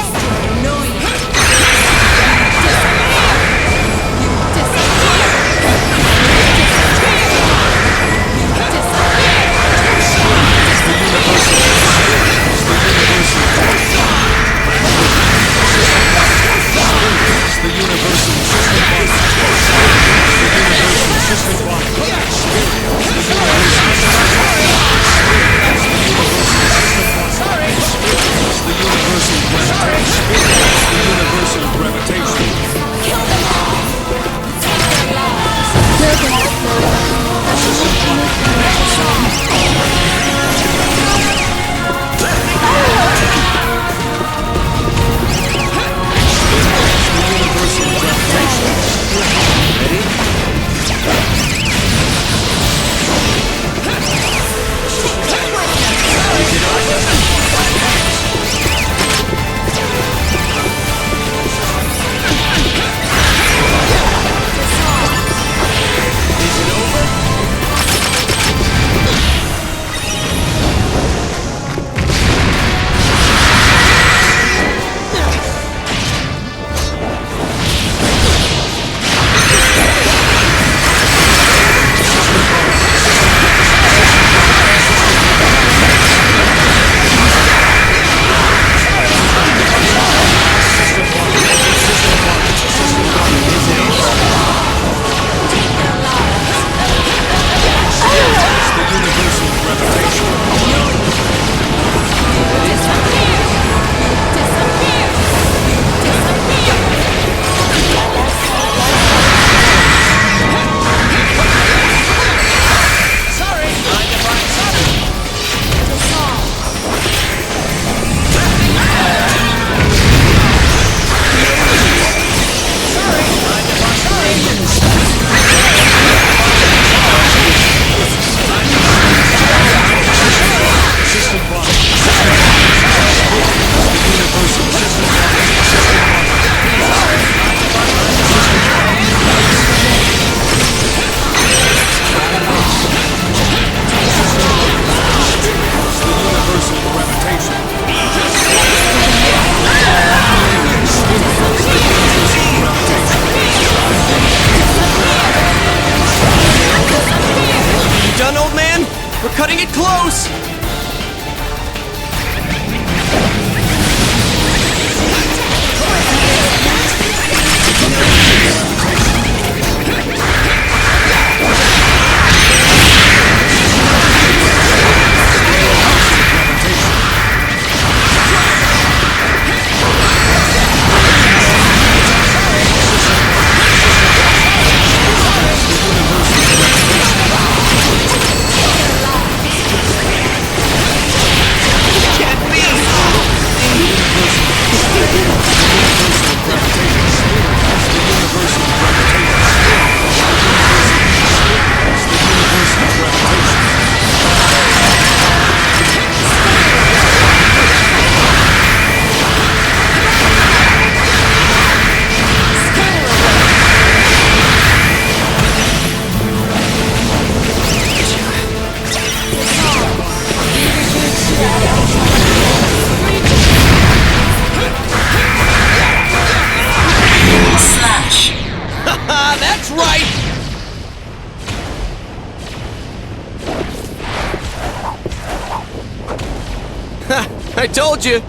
told you.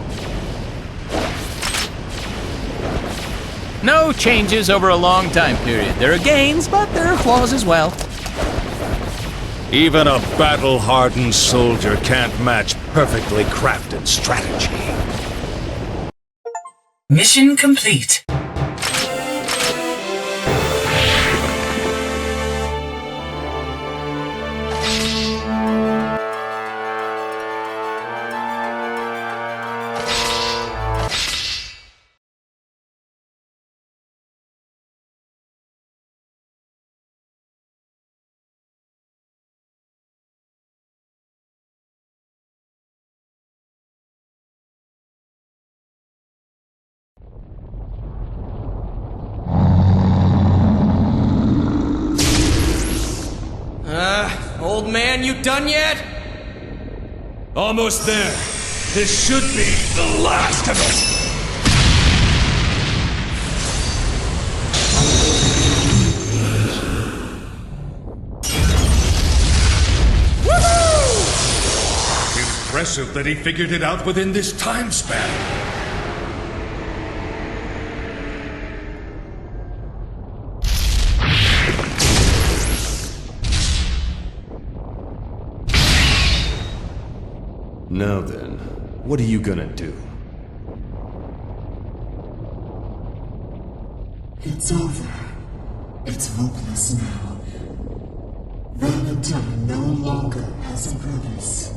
No changes over a long time period. There are gains, but there are flaws as well. Even a battle-hardened soldier can't match perfectly crafted strategy. Mission complete. Old man, you done yet? Almost there. This should be the last of it. Woohoo! Impressive that he figured it out within this time span. Now then, what are you gonna do? It's over. It's hopeless now. Valentine no longer has a purpose.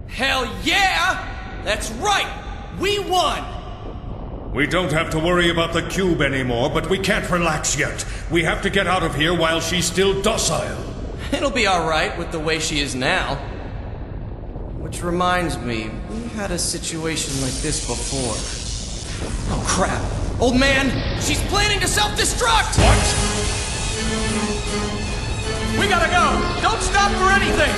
Hell yeah! That's right! We won! We don't have to worry about the cube anymore, but we can't relax yet. We have to get out of here while she's still docile. It'll be alright with the way she is now. Which reminds me, we had a situation like this before. Oh crap! Old man, she's planning to self-destruct! What? We gotta go! Don't stop for anything!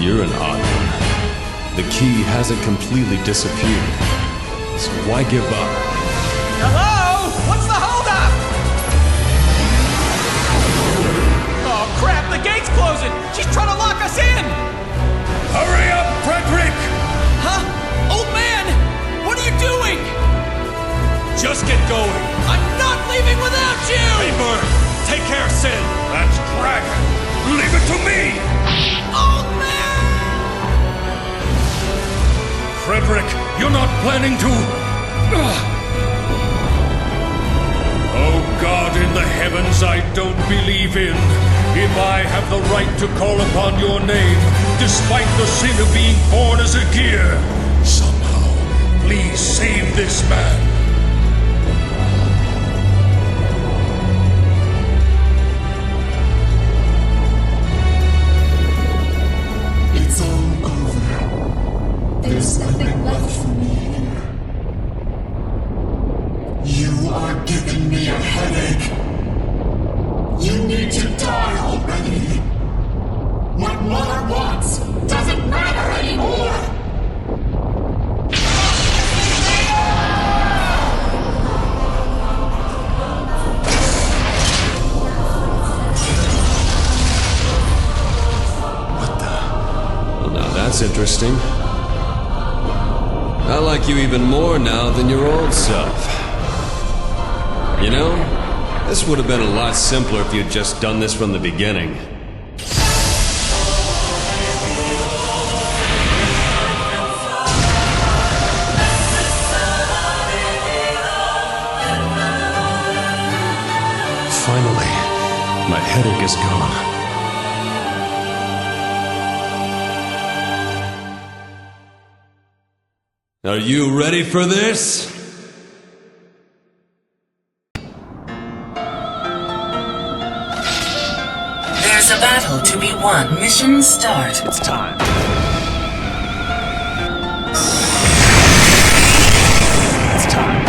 You're an odd one. The key hasn't completely disappeared. So why give up? Hello? What's the holdup? Oh crap, the gate's closing! She's trying to lock us in! Hurry up, Frederick! Huh? Old man! What are you doing? Just get going. I'm not leaving without you! Hey, Bird, take care, Sin. That's Dragon! Leave it to me! Old man! Frederick, you're not planning to... Oh God in the heavens, I don't believe in. If I have the right to call upon your name, despite the sin of being born as a gear, somehow, please save this man. It's all over. There's nothing left for me here. You are giving me a headache. You need to die already. What Mother wants doesn't matter anymore. Well, now that's interesting. I like you even more now than your old self. You know, this would have been a lot simpler if you'd just done this from the beginning. Finally, my headache is gone. Are you ready for this? There's a battle to be won. Mission start. It's time. It's time.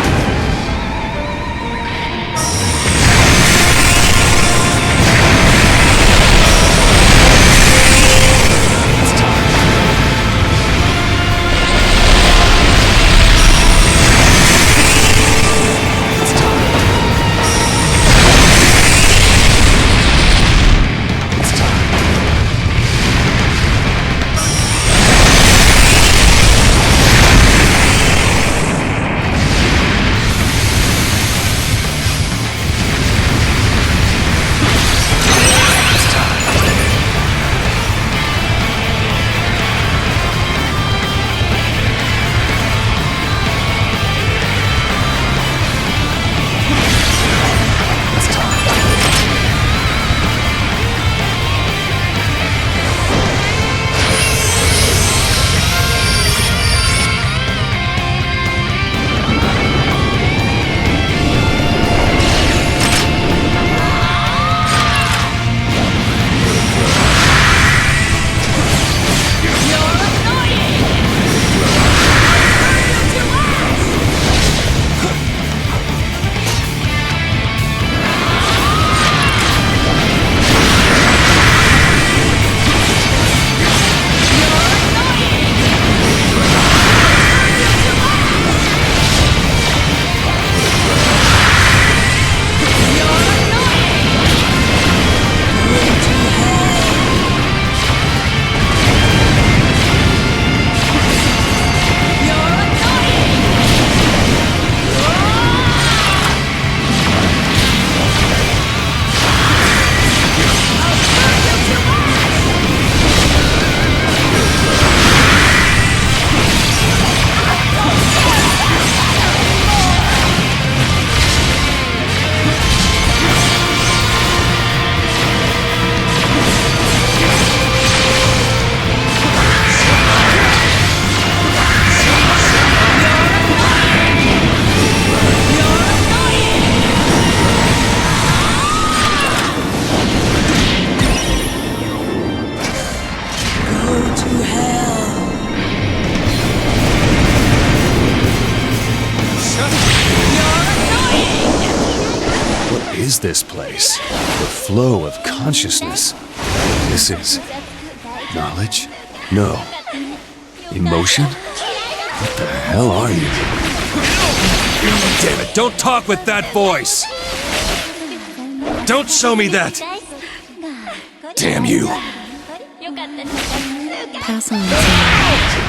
What is this place? The flow of consciousness. This is... knowledge? No. Emotion? What the hell are you? Damn it, don't talk with that voice! Don't show me that! Damn you! Pass on.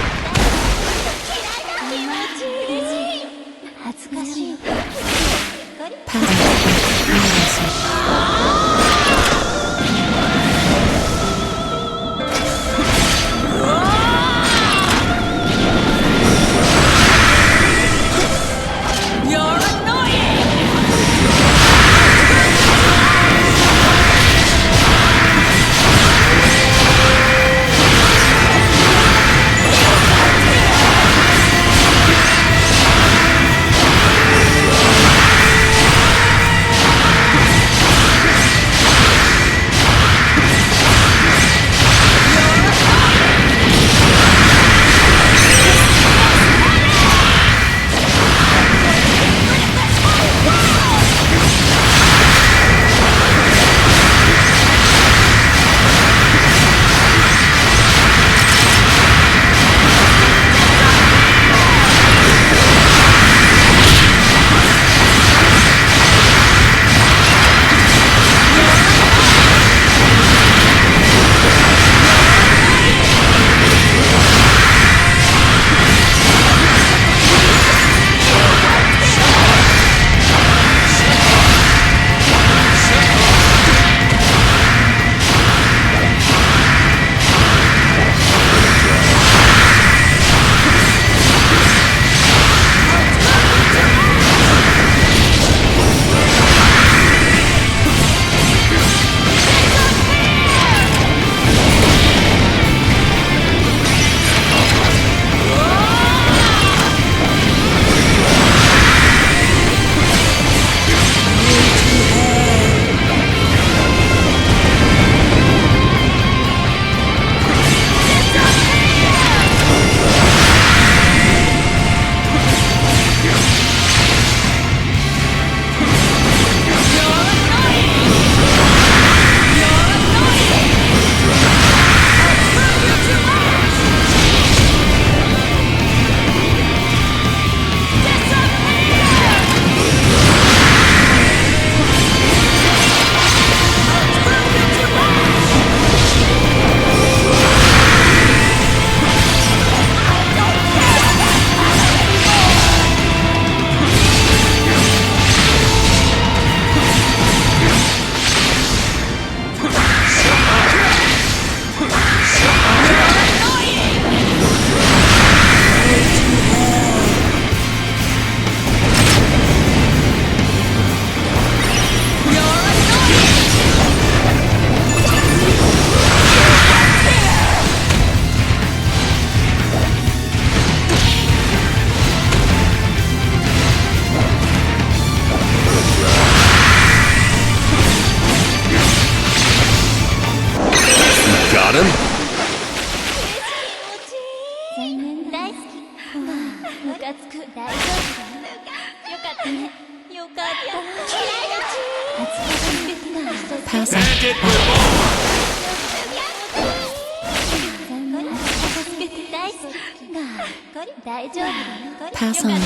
Pass on.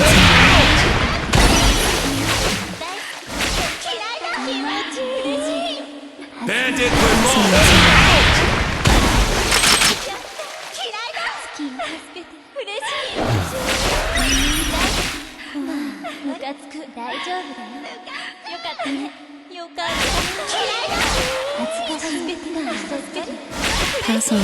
Bandit remote! Pass on.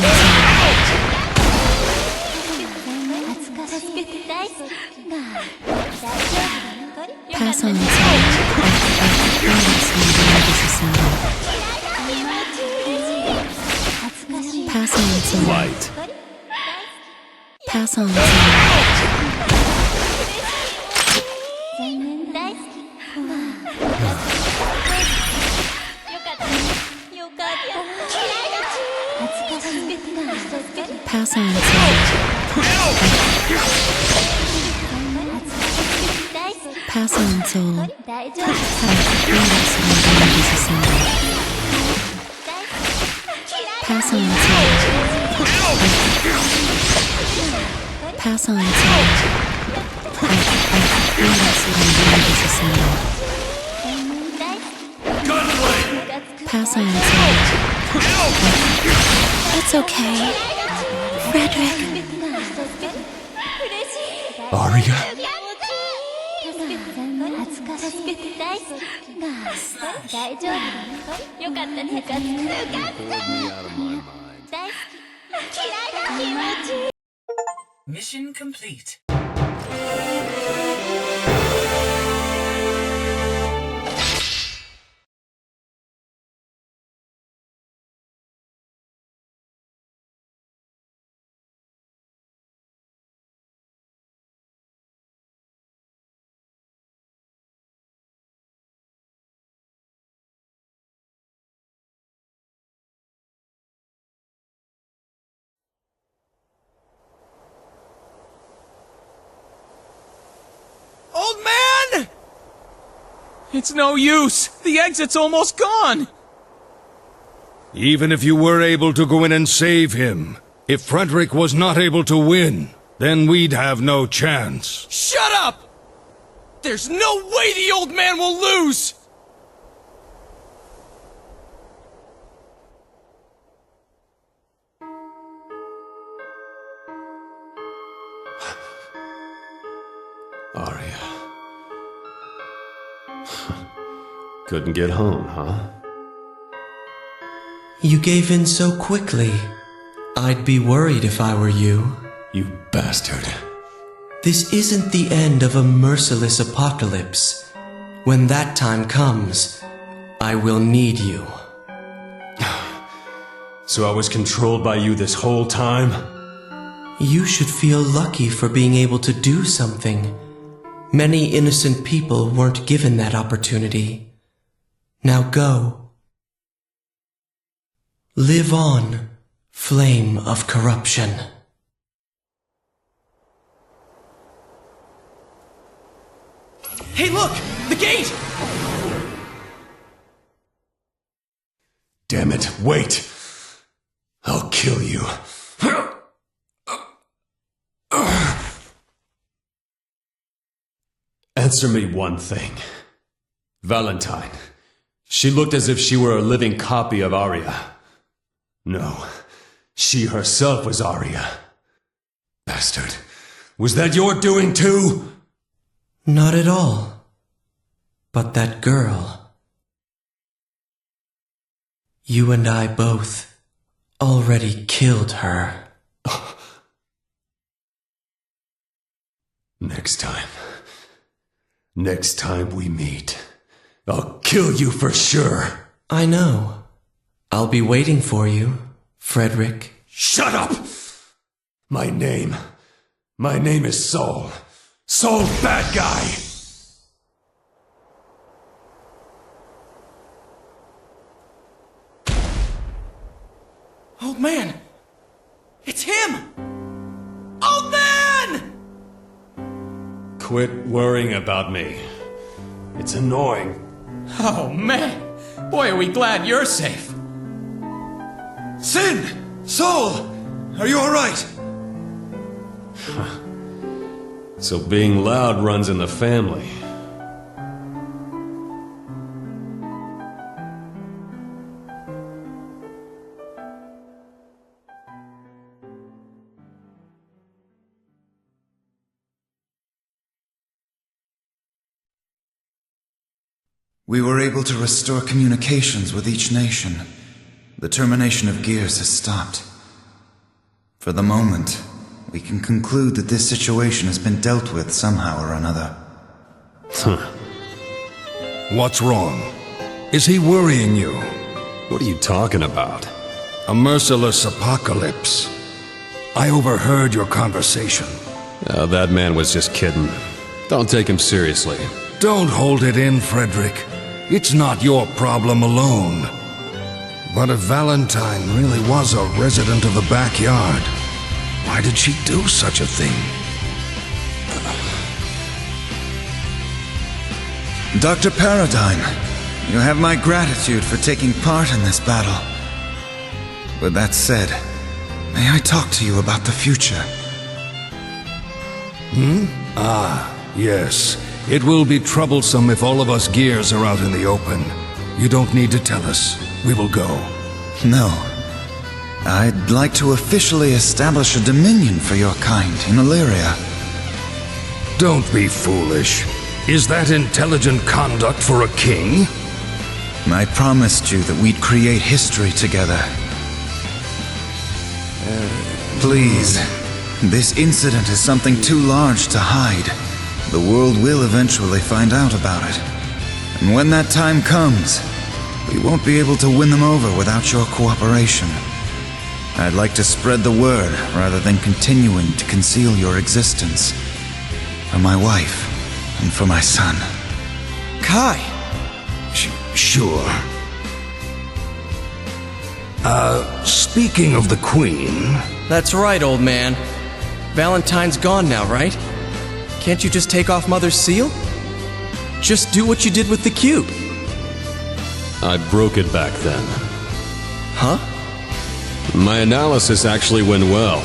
Pass on. Pass on. Light. Pass on. Pass on. Pass on, soul. Pass on, soul. Pass on, soul. Pass on, soul. It's okay. Frederick. Aria? Mission complete. Old man! It's no use. The exit's almost gone. Even if you were able to go in and save him, if Frederick was not able to win, then we'd have no chance. Shut up! There's no way the old man will lose! Aria. Couldn't get home, huh? You gave in so quickly. I'd be worried if I were you. You bastard. This isn't the end of a merciless apocalypse. When that time comes, I will need you. So I was controlled by you this whole time? You should feel lucky for being able to do something. Many innocent people weren't given that opportunity. Now go. Live on, flame of corruption. Hey, look! The gate! Damn it, wait! I'll kill you. Answer me one thing. Valentine. She looked as if she were a living copy of Aria. No, she herself was Aria. Bastard. Was that your doing too? Not at all. But that girl. You and I both already killed her. Next time we meet, I'll kill you for sure. I know. I'll be waiting for you, Frederick. Shut up! My name is Saul. Saul Bad Guy! Old man! It's him! Old man! Quit worrying about me. It's annoying. Oh, man! Boy, are we glad you're safe. Sin! Saul! Are you alright? So being loud runs in the family. We were able to restore communications with each nation. The termination of gears has stopped. For the moment, we can conclude that this situation has been dealt with somehow or another. What's wrong? Is he worrying you? What are you talking about? A merciless apocalypse. I overheard your conversation. That man was just kidding. Don't take him seriously. Don't hold it in, Frederick. It's not your problem alone. But if Valentine really was a resident of the backyard, why did she do such a thing? Dr. Paradigm, you have my gratitude for taking part in this battle. With that said, may I talk to you about the future? Yes. It will be troublesome if all of us gears are out in the open. You don't need to tell us. We will go. No. I'd like to officially establish a dominion for your kind in Illyria. Don't be foolish. Is that intelligent conduct for a king? I promised you that we'd create history together. Please, this incident is something too large to hide. The world will eventually find out about it. And when that time comes, we won't be able to win them over without your cooperation. I'd like to spread the word rather than continuing to conceal your existence. For my wife and for my son. Kai! Sure. Speaking of the Queen... That's right, old man. Valentine's gone now, right? Can't you just take off Mother's seal? Just do what you did with the cube. I broke it back then. Huh? My analysis actually went well,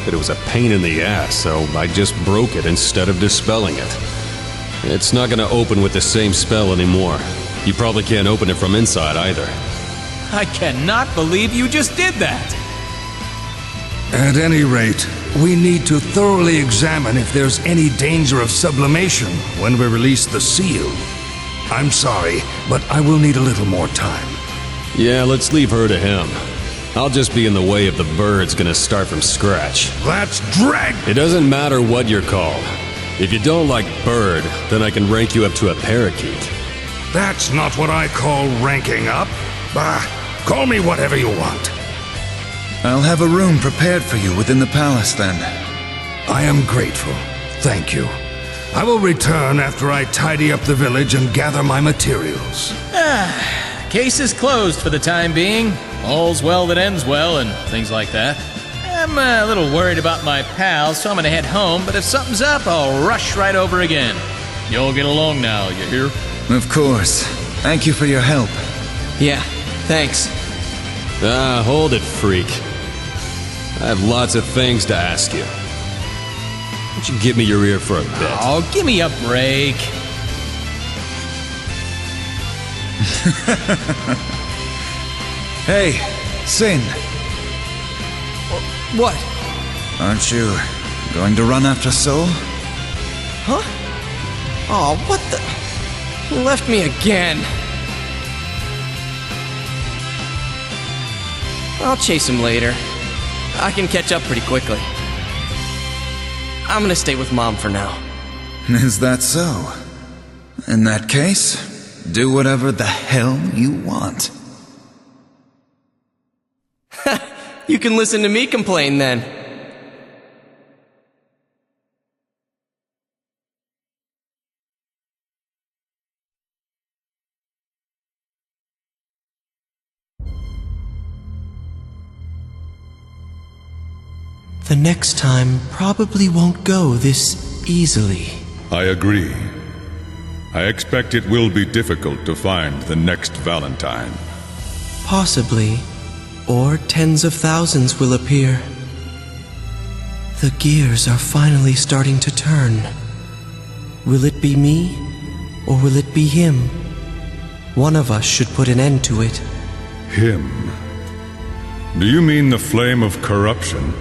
but it was a pain in the ass, so I just broke it instead of dispelling it. It's not gonna open with the same spell anymore. You probably can't open it from inside either. I cannot believe you just did that! At any rate, we need to thoroughly examine if there's any danger of sublimation when we release the seal. I'm sorry, but I will need a little more time. Yeah, let's leave her to him. I'll just be in the way if the bird's gonna start from scratch. Let's drag... It doesn't matter what you're called. If you don't like bird, then I can rank you up to a parakeet. That's not what I call ranking up. Bah, call me whatever you want. I'll have a room prepared for you within the palace then. I am grateful. Thank you. I will return after I tidy up the village and gather my materials. Case is closed for the time being. All's well that ends well and things like that. I'm a little worried about my pals, so I'm gonna head home, but if something's up, I'll rush right over again. You all get along now, you hear? Of course. Thank you for your help. Yeah, thanks. Hold it, freak. I have lots of things to ask you. Why don't you give me your ear for a bit? Oh, give me a break. Hey, Sin. What? Aren't you going to run after Soul? Huh? Oh, what the... He left me again. I'll chase him later. I can catch up pretty quickly. I'm gonna stay with Mom for now. Is that so? In that case, do whatever the hell you want. You can listen to me complain then. The next time probably won't go this easily. I agree. I expect it will be difficult to find the next Valentine. Possibly, or tens of thousands will appear. The gears are finally starting to turn. Will it be me, or will it be him? One of us should put an end to it. Him? Do you mean the flame of corruption?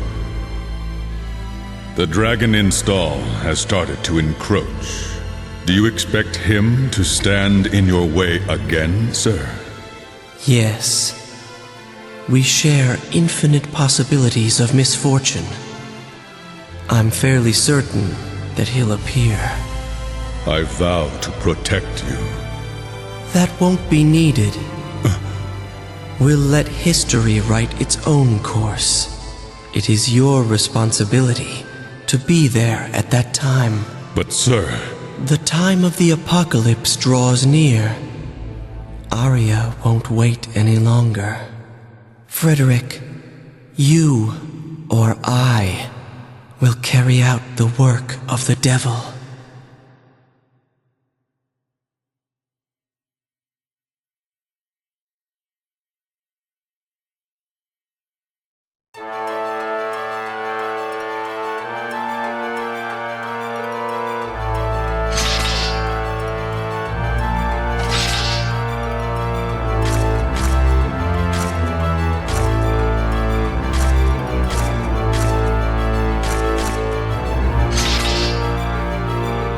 The dragon install has started to encroach. Do you expect him to stand in your way again, sir? Yes. We share infinite possibilities of misfortune. I'm fairly certain that he'll appear. I vow to protect you. That won't be needed. We'll let history write its own course. It is your responsibility to be there at that time. But sir... The time of the apocalypse draws near. Arya won't wait any longer. Frederick, you or I will carry out the work of the devil.